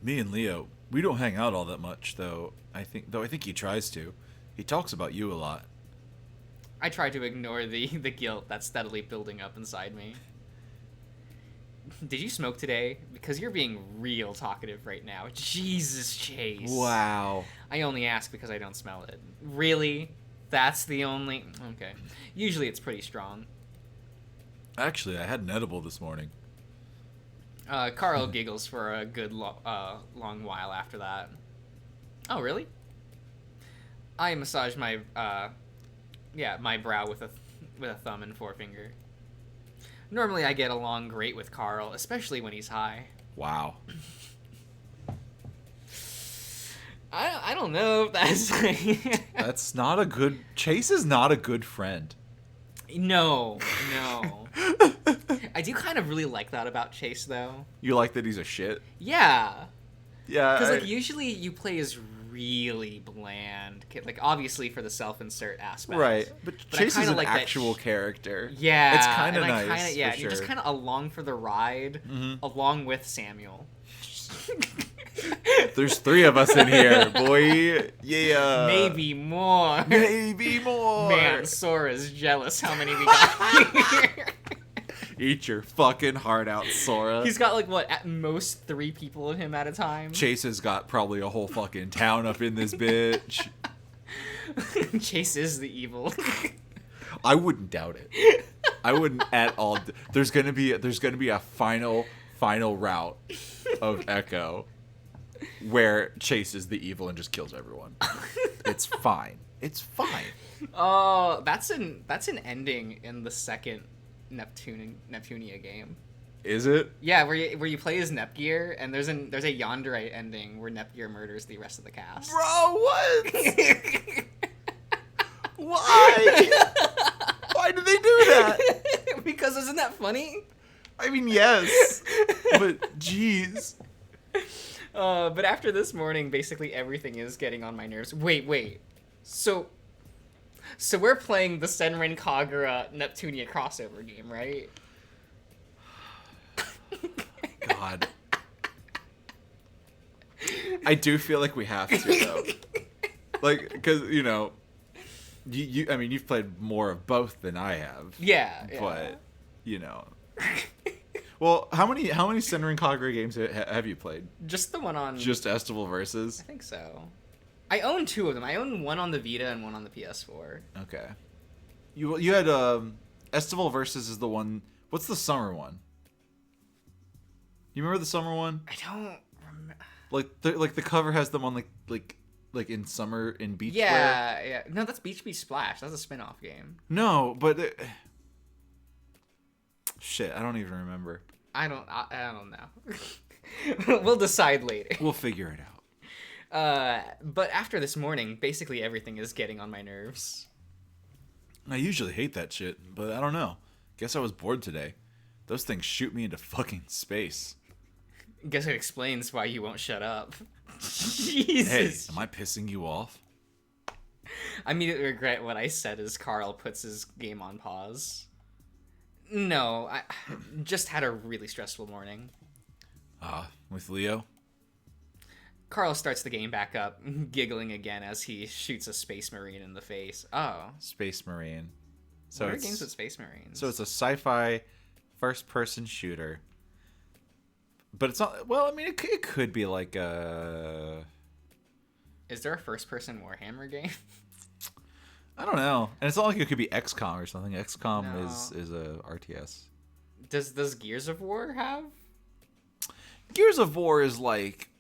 Me and Leo, we don't hang out all that much, though I think he tries to. He talks about you a lot. I try to ignore the guilt that's steadily building up inside me. Did you smoke today? Because you're being real talkative right now. Jesus, Chase. Wow. I only ask because I don't smell it. Really? That's the only... Okay. Usually it's pretty strong. Actually, I had an edible this morning. Carl giggles for a good long while after that. Oh, really? I massage my brow with a thumb and forefinger. Normally I get along great with Carl, especially when he's high. Wow. I don't know if that's... That's not a good... Chase is not a good friend. No. I do kind of really like that about Chase, though. You like that he's a shit? Yeah. Yeah. Because, usually you play as really bland. Obviously for the self-insert aspect. Right. But Chase is an like actual character. Yeah. It's kind of nice. You're just kind of along for the ride, along with Samuel. There's 3 of us in here, boy. Yeah. Maybe more. Man, Sora's jealous how many we got here. Eat your fucking heart out, Sora. He's got at most 3 people in him at a time. Chase has got probably a whole fucking town up in this bitch. Chase is the evil. I wouldn't doubt it. I wouldn't at all. There's gonna be a final route of Echo where Chase is the evil and just kills everyone. It's fine. Oh, that's an ending in the second Neptunia game. Is it? Yeah, where you play as Nepgear, and there's a Yonderite ending where Nepgear murders the rest of the cast. Bro, what? Why? Why did they do that? Because isn't that funny? I mean, yes. But, jeez. But after this morning, basically everything is getting on my nerves. Wait. So we're playing the Senran Kagura Neptunia crossover game, right? God. I do feel like we have to, though. Like, because, you know, I mean, you've played more of both than I have. Yeah. But, you know. Well, how many Senran Kagura games have you played? Just the one on... Just Estival Versus? I think so. I own 2 of them. I own one on the Vita and one on the PS4. Okay. You had, Estival Versus is the one... What's the summer one? You remember the summer one? I don't remember. Like the cover has them on like in summer in beach wear. Yeah. No, that's Beach Beach Splash. That's a spin-off game. No, but shit, I don't even remember. I don't know. We'll decide later. We'll figure it out. But after this morning, basically everything is getting on my nerves. I usually hate that shit, but I don't know. Guess I was bored today. Those things shoot me into fucking space. Guess it explains why you won't shut up. Jesus. Hey, am I pissing you off? I immediately regret what I said as Carl puts his game on pause. No, I just had a really stressful morning. With Leo? Carl starts the game back up, giggling again as he shoots a Space Marine in the face. Oh. Space Marine. So What are games with Space Marines? So it's a sci-fi first-person shooter. But it's not... Well, I mean, it could be like a... Is there a first-person Warhammer game? I don't know. And it's not like it could be XCOM or something. XCOM No. is a RTS. Does Gears of War have? Gears of War is like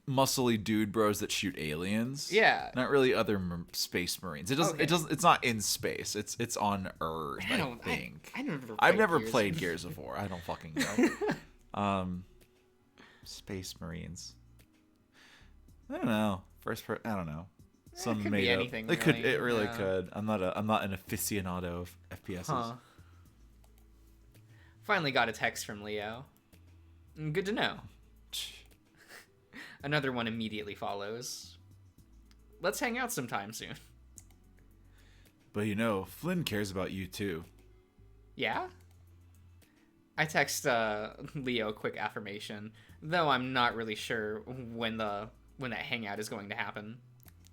muscly dude bros that shoot aliens. Yeah. Not really other space marines. It doesn't. Okay. It doesn't. It's not in space. It's on Earth. I think. I've never played Gears of War. I don't fucking know. Space Marines. I don't know. I don't know. Some it could made be up. anything. It could. It really yeah. could. I'm not an aficionado of FPSs. Huh. Finally got a text from Leo. Good to know. Another one immediately follows. Let's hang out sometime soon. But you know, Flynn cares about you too. Yeah? I text Leo a quick affirmation, though I'm not really sure when that hangout is going to happen.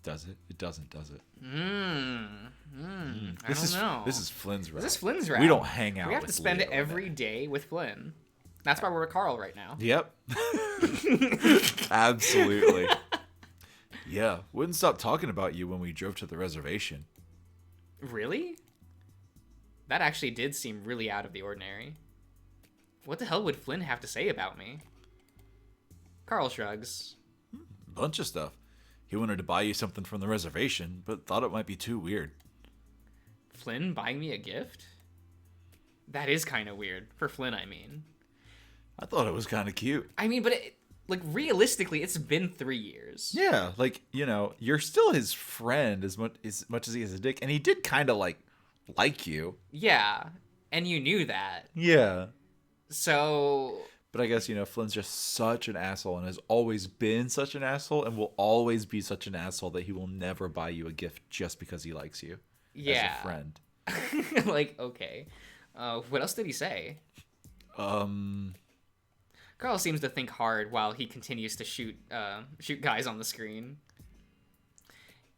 Does it? It doesn't, does it? I don't know. This is Flynn's route. This is Flynn's route. We don't hang out. We have with to spend Leo every day with Flynn. That's why we're with Carl right now. Yep. Absolutely. Yeah. Wouldn't stop talking about you when we drove to the reservation. Really? That actually did seem really out of the ordinary. What the hell would Flynn have to say about me? Carl shrugs. Bunch of stuff. He wanted to buy you something from the reservation, but thought it might be too weird. Flynn buying me a gift? That is kind of weird. For Flynn, I mean. I thought it was kind of cute. I mean, but realistically, it's been 3 years. Yeah, like, you know, you're still his friend as much as he is a dick, and he did kind of like you. Yeah, and you knew that. Yeah. So... But I guess, you know, Flynn's just such an asshole and has always been such an asshole and will always be such an asshole that he will never buy you a gift just because he likes you as a friend. Like, okay. What else did he say? Carl seems to think hard while he continues to shoot guys on the screen.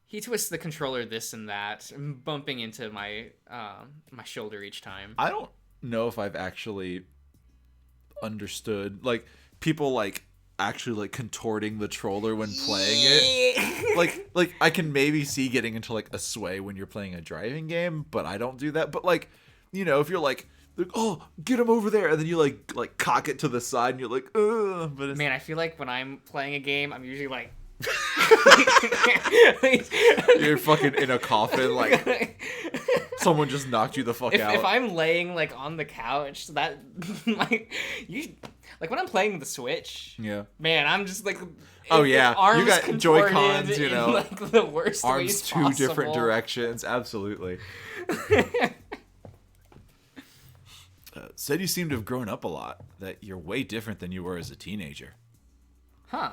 He twists the controller this and that, bumping into my shoulder each time. I don't know if I've actually understood, like, people, like, actually, like, contorting the controller when playing it. Like, I can maybe see getting into, like, a sway when you're playing a driving game, but I don't do that. But, like, you know, if you're like, oh, get him over there, and then you like cock it to the side and you're like, ugh. But it's... Man, I feel like when I'm playing a game, I'm usually like you're fucking in a coffin, like Someone just knocked you the fuck out. If I'm laying like on the couch, that like when I'm playing the Switch, Yeah. man, I'm just like Oh yeah, arms you got contorted Joy-Cons, you in, know, like the worst arms ways two possible. different directions. Absolutely. Said you seem to have grown up a lot. That you're way different than you were as a teenager. Huh.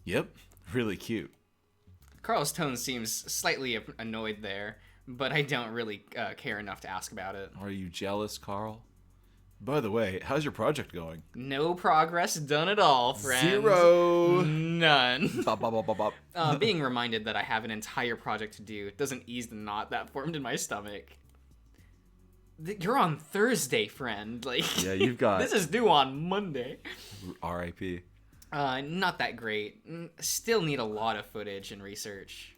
Yep, really cute. Carl's tone seems slightly annoyed there, but I don't really care enough to ask about it. Are you jealous, Carl? By the way, how's your project going? No progress done at all, friend. 0. None. Bop, bop, bop, bop, bop. Being reminded that I have an entire project to do doesn't ease the knot that formed in my stomach. You're on Thursday, friend. Like, Yeah, you've got... This is due on Monday. R.I.P. Not that great. Still need a lot of footage and research.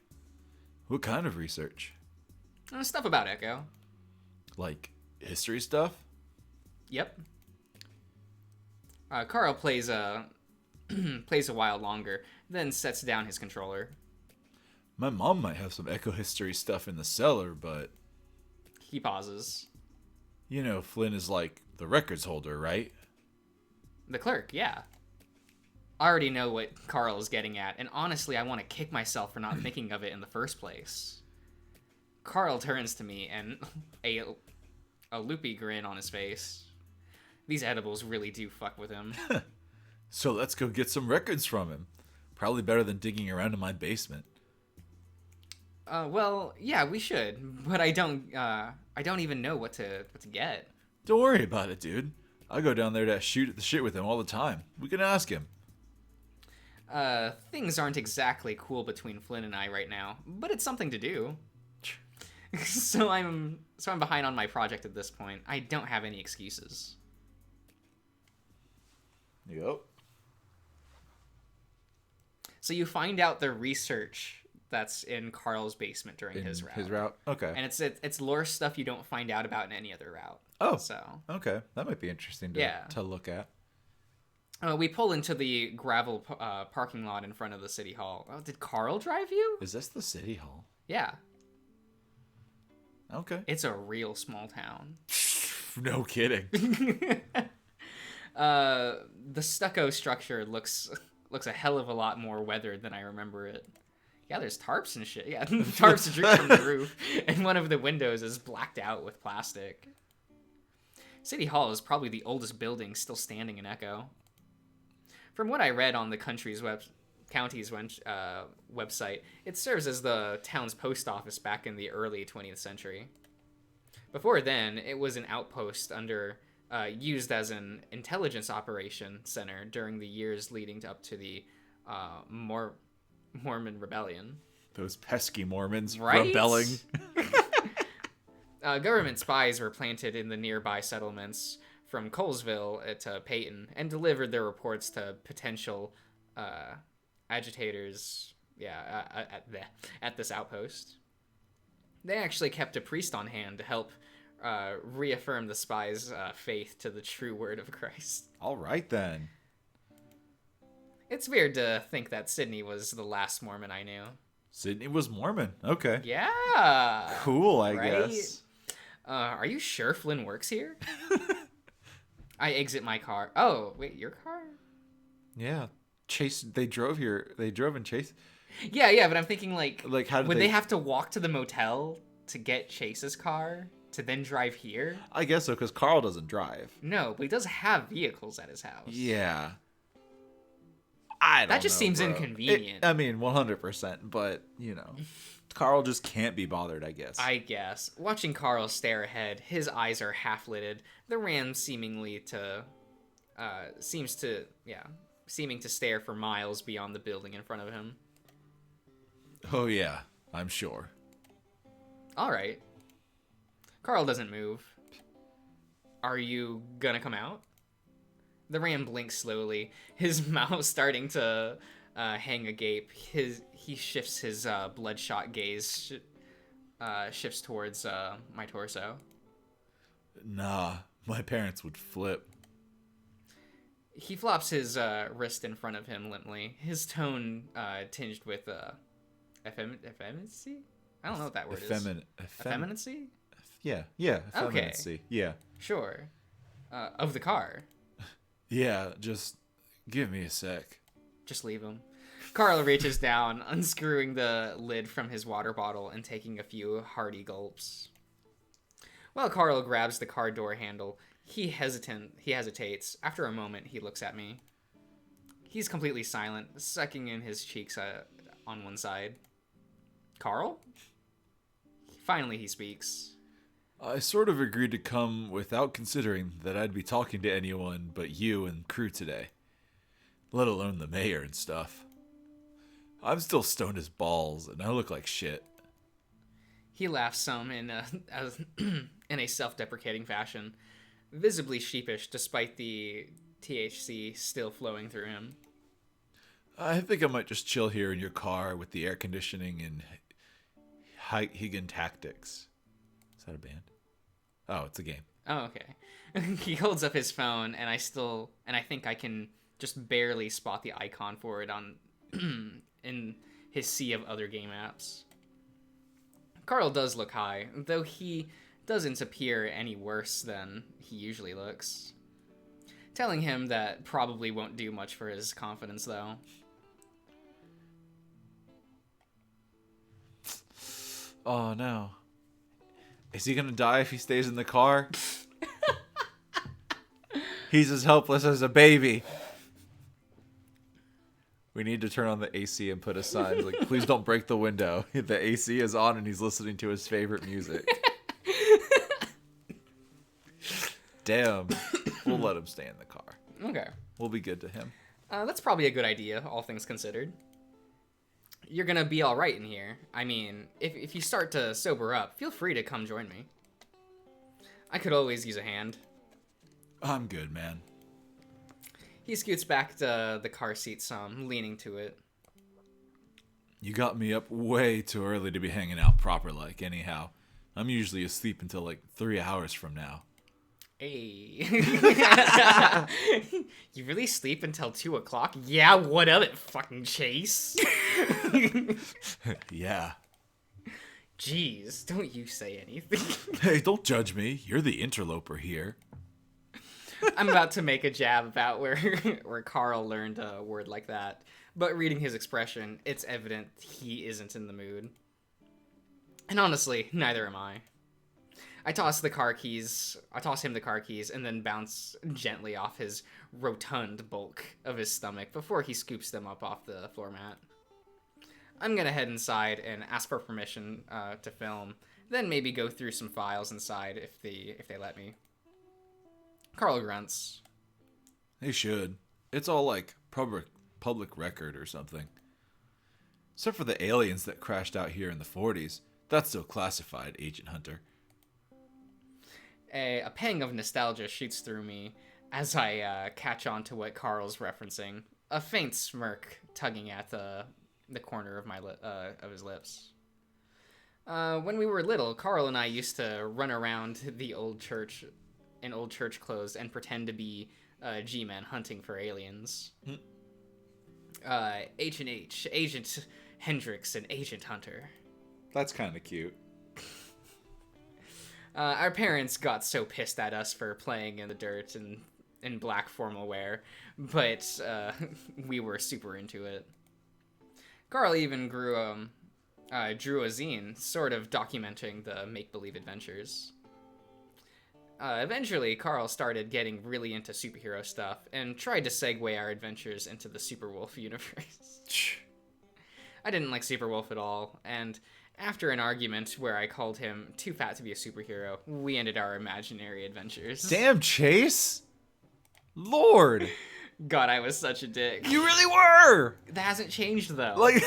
What kind of research? Stuff about Echo. Like history stuff? Yep. Carl plays a while longer, then sets down his controller. My mom might have some Echo history stuff in the cellar, but... He pauses. You know, Flynn is like the records holder, right? The clerk, yeah. I already know what Carl is getting at, and honestly, I want to kick myself for not thinking of it in the first place. Carl turns to me, and a loopy grin on his face. These edibles really do fuck with him. So let's go get some records from him. Probably better than digging around in my basement. Well, yeah, we should, but I don't even know what to get. Don't worry about it, dude. I go down there to shoot the shit with him all the time. We can ask him. Things aren't exactly cool between Flynn and I right now, but it's something to do. So I'm behind on my project at this point. I don't have any excuses. Yep. So you find out the research that's in Carl's basement during his route. His route? Okay. And it's lore stuff you don't find out about in any other route. Oh, so okay. That might be interesting to look at. We pull into the gravel parking lot in front of the city hall. Oh, did Carl drive you? Is this the city hall? Yeah. Okay. It's a real small town. No kidding. The stucco structure looks a hell of a lot more weathered than I remember it. Yeah, there's tarps and shit. Yeah, tarps droop from the roof, and one of the windows is blacked out with plastic. City Hall is probably the oldest building still standing in Echo. From what I read on the county's website, it serves as the town's post office back in the early 20th century. Before then, it was an outpost used as an intelligence operation center during the years leading up to the Mormon rebellion. Those pesky Mormons right? rebelling. Government spies were planted in the nearby settlements from Colesville to Peyton and delivered their reports to potential agitators at this outpost. They actually kept a priest on hand to help reaffirm the spies' faith to the true word of Christ. All right, then. It's weird to think that Sydney was the last Mormon I knew. Sydney was Mormon. Okay. Yeah. Cool, I right? guess. Are you sure Flynn works here? I exit my car. Oh, wait, your car? Yeah. They drove here. They drove and Chase. Yeah, but I'm thinking how did would they have to walk to the motel to get Chase's car to then drive here? I guess so, because Carl doesn't drive. No, but he does have vehicles at his house. Yeah. That just seems bro. inconvenient. 100%, but, Carl just can't be bothered, I guess. I guess. Watching Carl stare ahead, his eyes are half-lidded. The ram seeming to stare for miles beyond the building in front of him. Oh, yeah, I'm sure. All right. Carl doesn't move. Are you gonna come out? The ram blinks slowly, his mouth starting to hang agape. He shifts his bloodshot gaze, shifts towards my torso. Nah, my parents would flip. He flops his wrist in front of him limply, his tone tinged with effeminacy? I don't know what that word is. Effeminacy? Yeah, Okay. effeminacy. Yeah. Sure. Of the car. Yeah, just give me a sec. Just leave him. Carl reaches down, unscrewing the lid from his water bottle and taking a few hearty gulps. While Carl grabs the car door handle, he hesitates. After a moment, he looks at me. He's completely silent, sucking in his cheeks on one side. Carl? Finally, he speaks. I sort of agreed to come without considering that I'd be talking to anyone but you and crew today. Let alone the mayor and stuff. I'm still stoned as balls, and I look like shit. He laughs some in a self-deprecating fashion, visibly sheepish despite the THC still flowing through him. I think I might just chill here in your car with the air conditioning and Higgin Tactics. Is that a band? Oh, it's a game. Oh, okay. He holds up his phone, and I think I can just barely spot the icon for it on in his sea of other game apps. Carl does look high, though he doesn't appear any worse than he usually looks. Telling him that probably won't do much for his confidence, though. Oh, no. Is he gonna die if he stays in the car? He's as helpless as a baby. We need to turn on the AC and put a sign like, please don't break the window. The AC is on and he's listening to his favorite music. Damn. We'll let him stay in the car. Okay. We'll be good to him. That's probably a good idea, all things considered. You're gonna be alright in here. I mean, if you start to sober up, feel free to come join me. I could always use a hand. I'm good, man. He scoots back to the car seat some, leaning to it. You got me up way too early to be hanging out proper like, anyhow. I'm usually asleep until like 3 hours from now. Hey. You really sleep until 2 o'clock? Yeah, what of it, fucking Chase? Yeah. Jeez, don't you say anything. Hey, don't judge me. You're the interloper here. I'm about to make a jab about where Carl learned a word like that, but reading his expression, it's evident he isn't in the mood. And honestly, neither am I. I toss him the car keys, and then bounce gently off his rotund bulk of his stomach before he scoops them up off the floor mat. I'm gonna head inside and ask for permission to film, then maybe go through some files inside if they let me. Carl grunts. They should. It's all like public record or something. Except for the aliens that crashed out here in the 40s. That's still classified, Agent Hunter. A pang of nostalgia shoots through me as I catch on to what Carl's referencing. A faint smirk tugging at the corner of of his lips. When we were little, Carl and I used to run around the old church in old church clothes and pretend to be G-men hunting for aliens. H&H, Agent Hendrix, and Agent Hunter. That's kind of cute. Our parents got so pissed at us for playing in the dirt and in black formal wear, but we were super into it. Carl even drew a zine, sort of documenting the make-believe adventures. Eventually, Carl started getting really into superhero stuff and tried to segue our adventures into the Superwolf universe. I didn't like Superwolf at all, and after an argument where I called him too fat to be a superhero, we ended our imaginary adventures. Damn, Chase! Lord! God, I was such a dick. You really were! That hasn't changed, though. Like...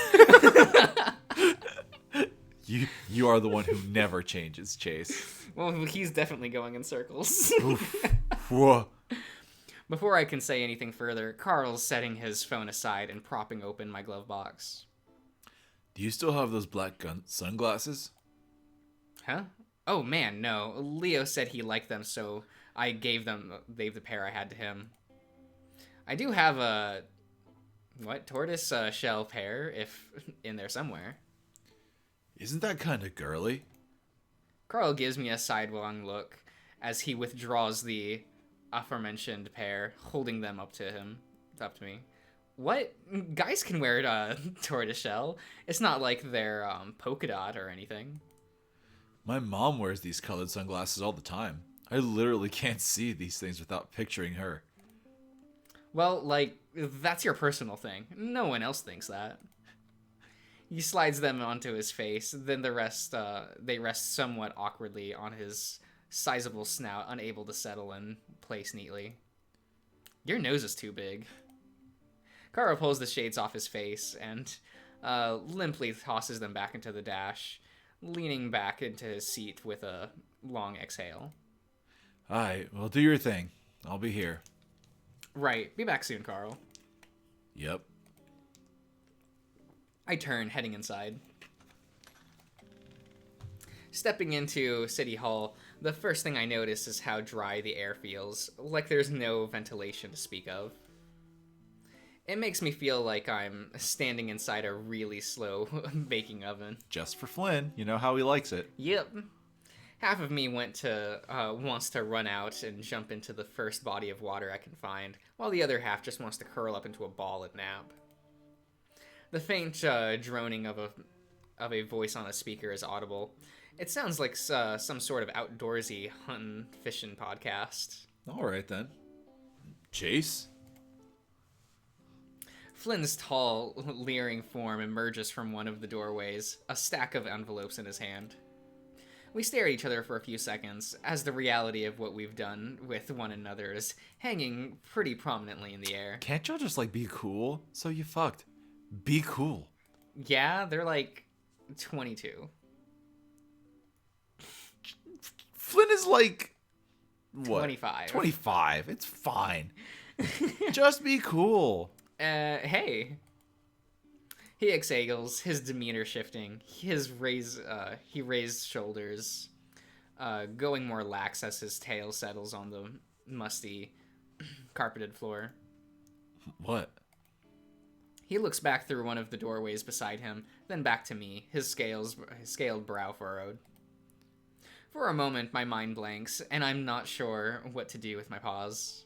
You are the one who never changes, Chase. Well, he's definitely going in circles. Whoa. Before I can say anything further, Carl's setting his phone aside and propping open my glove box. Do you still have those black sunglasses? Huh? Oh man, no. Leo said he liked them, so I gave the pair I had to him. I do have a tortoise shell pair if in there somewhere. Isn't that kind of girly? Carl gives me a sidelong look as he withdraws the aforementioned pair, holding them up to me. What? Guys can wear tortoiseshell. It's not like they're polka dot or anything. My mom wears these colored sunglasses all the time. I literally can't see these things without picturing her. Well, like, that's your personal thing. No one else thinks that. He slides them onto his face, then they rest somewhat awkwardly on his sizable snout, unable to settle in place neatly. Your nose is too big. Kara pulls the shades off his face and limply tosses them back into the dash, leaning back into his seat with a long exhale. Alright, well, do your thing. I'll be here. Right. Be back soon, Carl. Yep. I turn, heading inside. Stepping into City Hall, the first thing I notice is how dry the air feels, like there's no ventilation to speak of. It makes me feel like I'm standing inside a really slow baking oven. Just for Flynn. You know how he likes it. Yep. Half of me wants to run out and jump into the first body of water I can find, while the other half just wants to curl up into a ball and nap. The faint droning of a voice on a speaker is audible. It sounds like some sort of outdoorsy hunting, fishing podcast. All right, then. Chase? Flynn's tall, leering form emerges from one of the doorways, a stack of envelopes in his hand. We stare at each other for a few seconds, as the reality of what we've done with one another is hanging pretty prominently in the air. Can't y'all just, be cool? So you fucked. Be cool. Yeah, they're 22. Flynn is what? 25. 25. It's fine. Just be cool. Hey. He exhales, his demeanor shifting, he raised shoulders, going more lax as his tail settles on the musty, carpeted floor. What? He looks back through one of the doorways beside him, then back to me, his scaled brow furrowed. For a moment, my mind blanks, and I'm not sure what to do with my pause.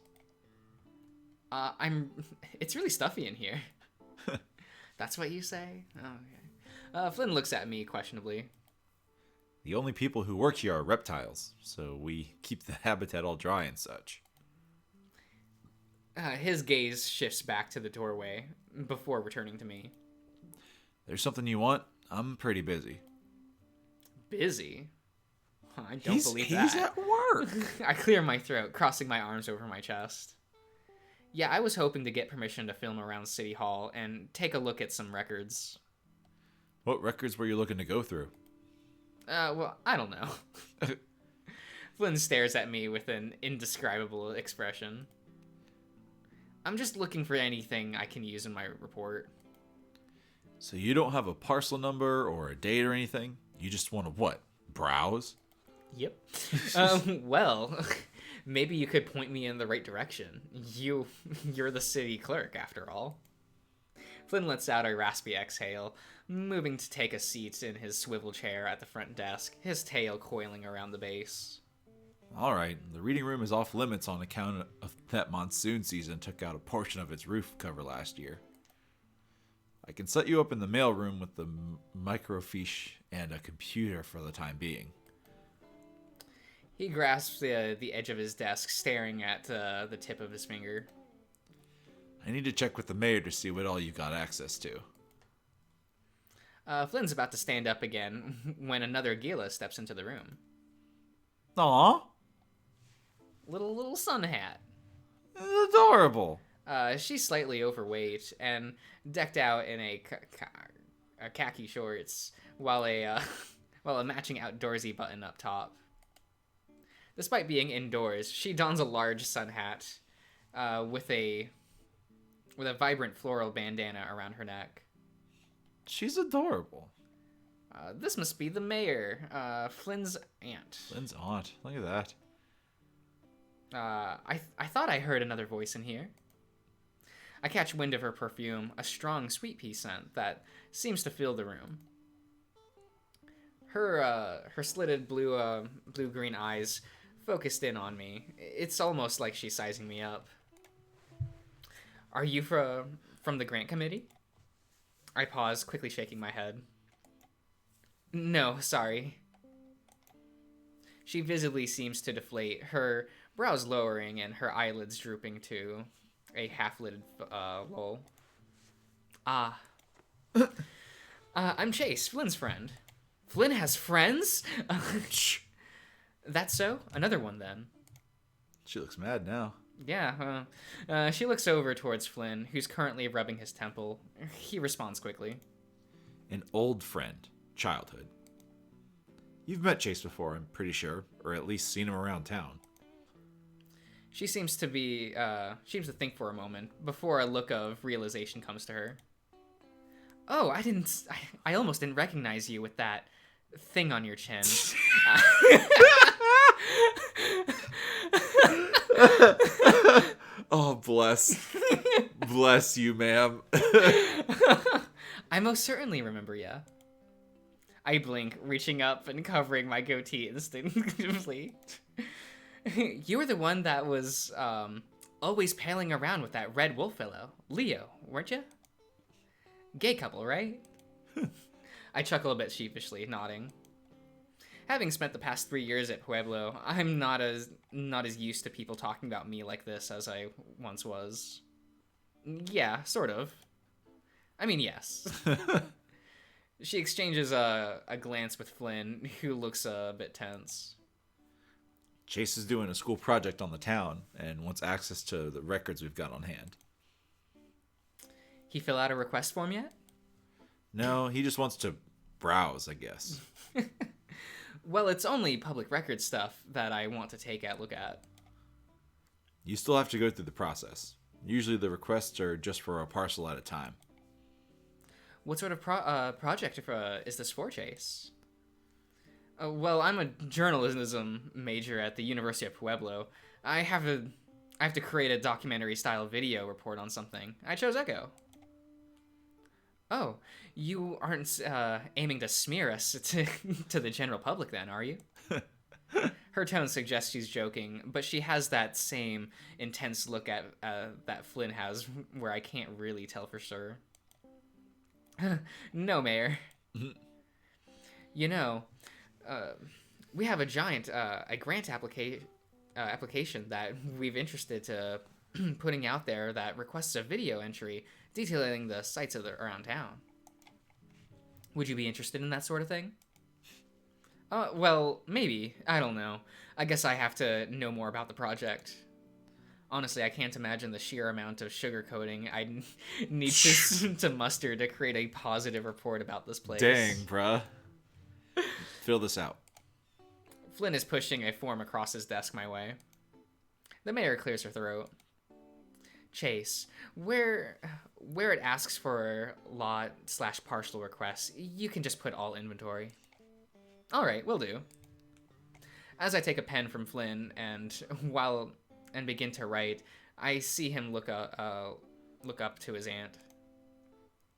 It's really stuffy in here. That's what you say? Oh, okay. Flynn looks at me questionably. The only people who work here are reptiles, so we keep the habitat all dry and such. His gaze shifts back to the doorway before returning to me. There's something you want? I'm pretty busy. Busy? I don't believe that. He's at work. I clear my throat, crossing my arms over my chest. Yeah, I was hoping to get permission to film around City Hall and take a look at some records. What records were you looking to go through? Well, I don't know. Flynn stares at me with an indescribable expression. I'm just looking for anything I can use in my report. So you don't have a parcel number or a date or anything? You just want to what? Browse? Yep. Well, maybe you could point me in the right direction. You're the city clerk, after all. Flynn lets out a raspy exhale, moving to take a seat in his swivel chair at the front desk, his tail coiling around the base. All right, the reading room is off limits on account of that monsoon season took out a portion of its roof cover last year. I can set you up in the mailroom with the microfiche and a computer for the time being. He grasps the edge of his desk, staring at the tip of his finger. I need to check with the mayor to see what all you got access to. Flynn's about to stand up again when another Gila steps into the room. Aw, Little sun hat. adorable. She's slightly overweight and decked out in a khaki shorts, while a matching outdoorsy button up top. Despite being indoors, she dons a large sun hat with a vibrant floral bandana around her neck. She's adorable. This must be the mayor, Flynn's aunt. Flynn's aunt. Look at that. I thought I heard another voice in here. I catch wind of her perfume, a strong sweet pea scent that seems to fill the room. Her slitted blue-green eyes focused in on me. It's almost like she's sizing me up. Are you from the grant committee? I pause, quickly shaking my head. No, sorry. She visibly seems to deflate, her brows lowering and her eyelids drooping to a half-lidded lull. Ah. I'm Chase, Flynn's friend. Flynn has friends? That's so? Another one, then. She looks mad now. Yeah, she looks over towards Flynn, who's currently rubbing his temple. He responds quickly. An old friend. Childhood. You've met Chase before, I'm pretty sure, or at least seen him around town. She seems to think for a moment, before a look of realization comes to her. Oh, I almost didn't recognize you with that thing on your chin. Oh, bless you, ma'am. I most certainly remember ya. I blink, reaching up and covering my goatee instinctively. You were the one that was always paling around with that red wolf fellow, Leo, weren't you? Gay couple, right? I chuckle a bit sheepishly, nodding. Having spent the past 3 years at Pueblo, I'm not as used to people talking about me like this as I once was. Yeah, sort of. I mean, yes. She exchanges a glance with Flynn, who looks a bit tense. Chase is doing a school project on the town and wants access to the records we've got on hand. He fill out a request form yet? No, he just wants to browse, I guess. Well, it's only public record stuff that I want to take a look at. You still have to go through the process. Usually the requests are just for a parcel at a time. What sort of project is this for, Chase? Well, I'm a journalism major at the University of Pueblo. I have to create a documentary-style video report on something. I chose Echo. Oh, you aren't aiming to smear us to the general public then, are you? Her tone suggests she's joking, but she has that same intense look at that Flynn has, where I can't really tell for sure. No, Mayor. You know, we have a giant a grant application that we've interested to putting out there that requests a video entry detailing the sights around town. Would you be interested in that sort of thing? Well, maybe. I don't know. I guess I have to know more about the project. Honestly, I can't imagine the sheer amount of sugarcoating I need to muster to create a positive report about this place. Dang, bruh. Fill this out. Flynn is pushing a form across his desk my way. The mayor clears her throat. Chase, where it asks for lot/partial requests, you can just put all inventory. All right, will do. As I take a pen from Flynn and begin to write, I see him look up to his aunt.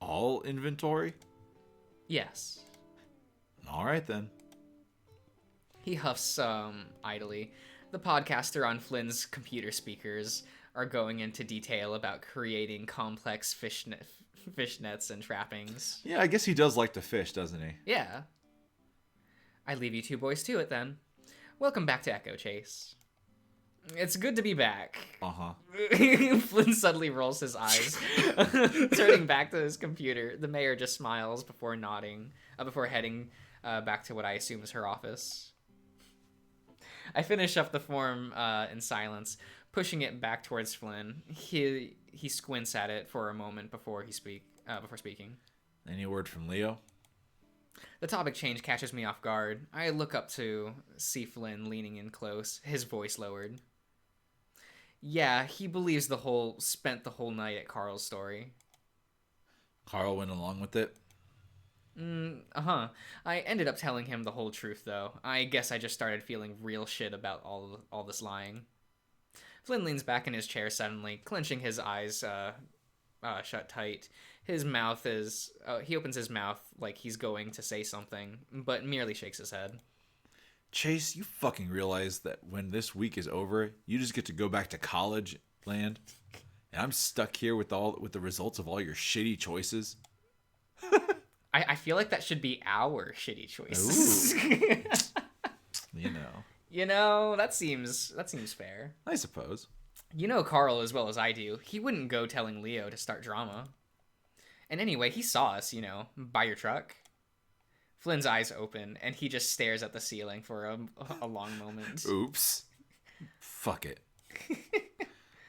All inventory? Yes. All right then. He huffs idly. The podcaster on Flynn's computer speakers are going into detail about creating complex fish nets and trappings. Yeah, I guess he does like to fish, doesn't he? Yeah. I leave you two boys to it then. Welcome back to Echo, Chase. It's good to be back. Uh-huh. Flynn suddenly rolls his eyes, turning back to his computer. The mayor just smiles before nodding, before heading back to what I assume is her office. I finish up the form in silence, pushing it back towards Flynn. He squints at it for a moment before speaking. Any word from Leo? The topic change catches me off guard. I look up to see Flynn leaning in close, his voice lowered. Yeah, he believes spent the whole night at Carl's story. Carl went along with it? Uh-huh. I ended up telling him the whole truth, though. I guess I just started feeling real shit about all this lying. Flynn leans back in his chair suddenly, clenching his eyes shut tight. His mouth is... he opens his mouth like he's going to say something, but merely shakes his head. Chase, you fucking realize that when this week is over, you just get to go back to college land, and I'm stuck here with the results of all your shitty choices. I feel like that should be our shitty choices. You know, that seems fair. I suppose. You know Carl as well as I do. He wouldn't go telling Leo to start drama. And anyway, he saw us, by your truck. Flynn's eyes open, and he just stares at the ceiling for a long moment. Oops. Fuck it.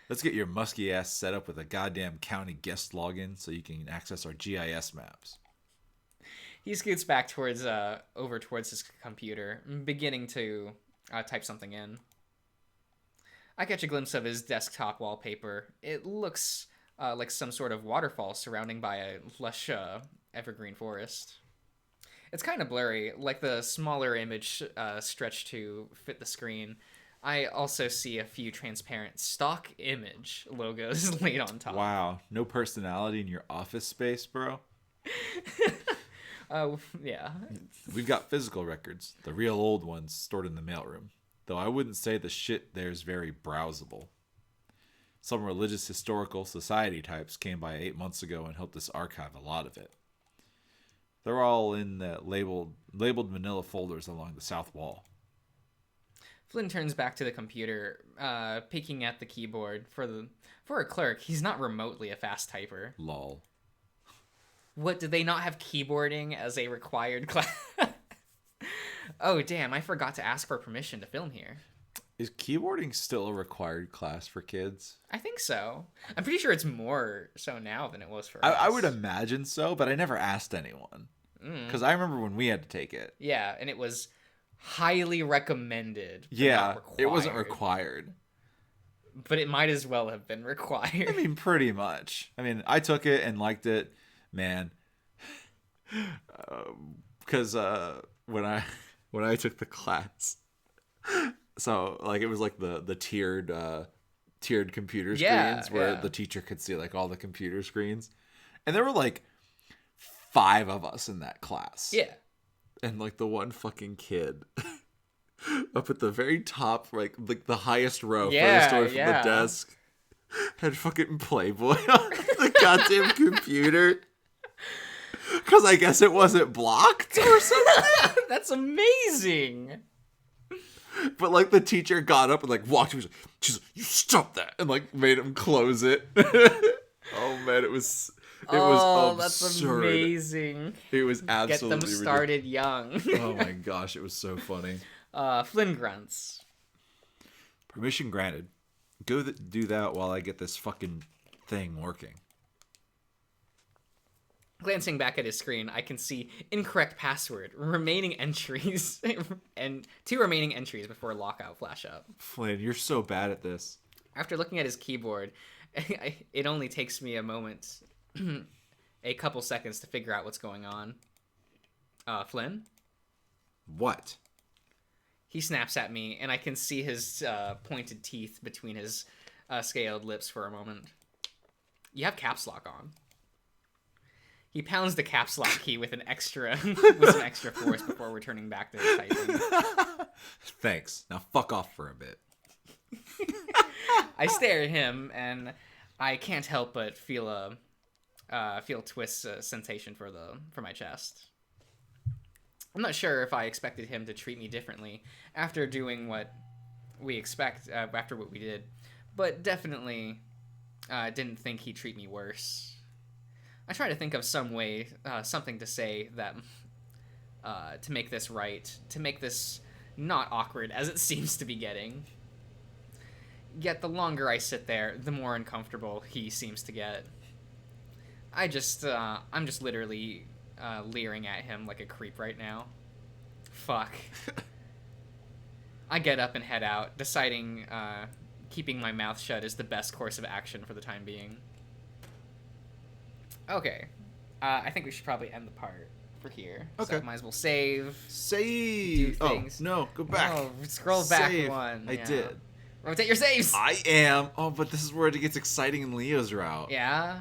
Let's get your musky ass set up with a goddamn county guest login so you can access our GIS maps. He scoots back over towards his computer, beginning to type something in. I catch a glimpse of his desktop wallpaper. It looks like some sort of waterfall surrounding by a lush evergreen forest. It's kind of blurry, like the smaller image stretched to fit the screen. I also see a few transparent stock image logos laid on top. Wow, no personality in your office space, bro? Yeah. We've got physical records, the real old ones stored in the mailroom. Though I wouldn't say the shit there's very browsable. Some religious historical society types came by 8 months ago and helped us archive a lot of it. They're all in the labeled manila folders along the south wall. Flynn turns back to the computer, peeking at the keyboard. For a clerk, he's not remotely a fast typer. Lol. What, did they not have keyboarding as a required class? Oh, damn, I forgot to ask for permission to film here. Is keyboarding still a required class for kids? I think so. I'm pretty sure it's more so now than it was for us. I would imagine so, but I never asked anyone. Because I remember when we had to take it. Yeah, and it was highly recommended. Yeah, it wasn't required. But it might as well have been required. I mean, pretty much. I mean, I took it and liked it. Man. Because when I took the class... So, like, it was like the tiered computer screens where the teacher could see, like, all the computer screens. And there were, like, 5 of us in that class. Yeah. And, like, the one fucking kid up at the very top, like the highest row, furthest away from the desk, had fucking Playboy on the goddamn computer. Because I guess it wasn't blocked or something. That's amazing. But, like, the teacher got up and, like, walked to him. She's like, you stop that. And, like, made him close it. Oh, man, it was absurd. That's amazing. It was absolutely Get them started young. Oh, my gosh, it was so funny. Flynn grunts. Permission granted. Go do that while I get this fucking thing working. Glancing back at his screen, I can see incorrect password, remaining entries, and 2 remaining entries before lockout flash up. Flynn, you're so bad at this. After looking at his keyboard, it only takes me a moment, a couple seconds to figure out what's going on. Flynn? What? He snaps at me, and I can see his pointed teeth between his scaled lips for a moment. You have caps lock on. He pounds the caps lock key with some extra force before returning back to his typing. Thanks. Now fuck off for a bit. I stare at him, and I can't help but feel a twist sensation for my chest. I'm not sure if I expected him to treat me differently after doing what we did, but definitely didn't think he'd treat me worse. I try to think of something to say that to make this right, to make this not awkward as it seems to be getting. Yet the longer I sit there, the more uncomfortable he seems to get. I'm just literally leering at him like a creep right now. Fuck. I get up and head out, deciding keeping my mouth shut is the best course of action for the time being. Okay. I think we should probably end the part for here. Okay. So might as well save. Save! Do things. Oh, no. Go back. Oh, scroll back Save. one. I did. Rotate your saves! I am. Oh, but this is where it gets exciting in Leo's route. Yeah?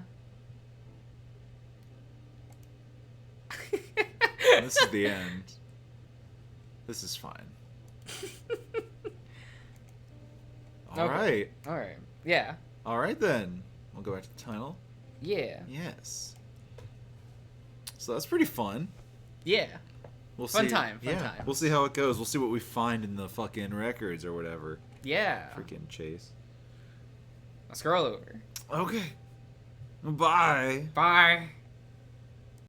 This is the end. This is fine. All right. All right. Yeah. All right, then. We'll go back to the title. Yeah. Yes. So that's pretty fun. Yeah. We'll Fun see. time. We'll see how it goes. We'll see what we find in the fucking records or whatever. Yeah. Freaking Chase. I'll scroll over. Okay. Bye. Bye.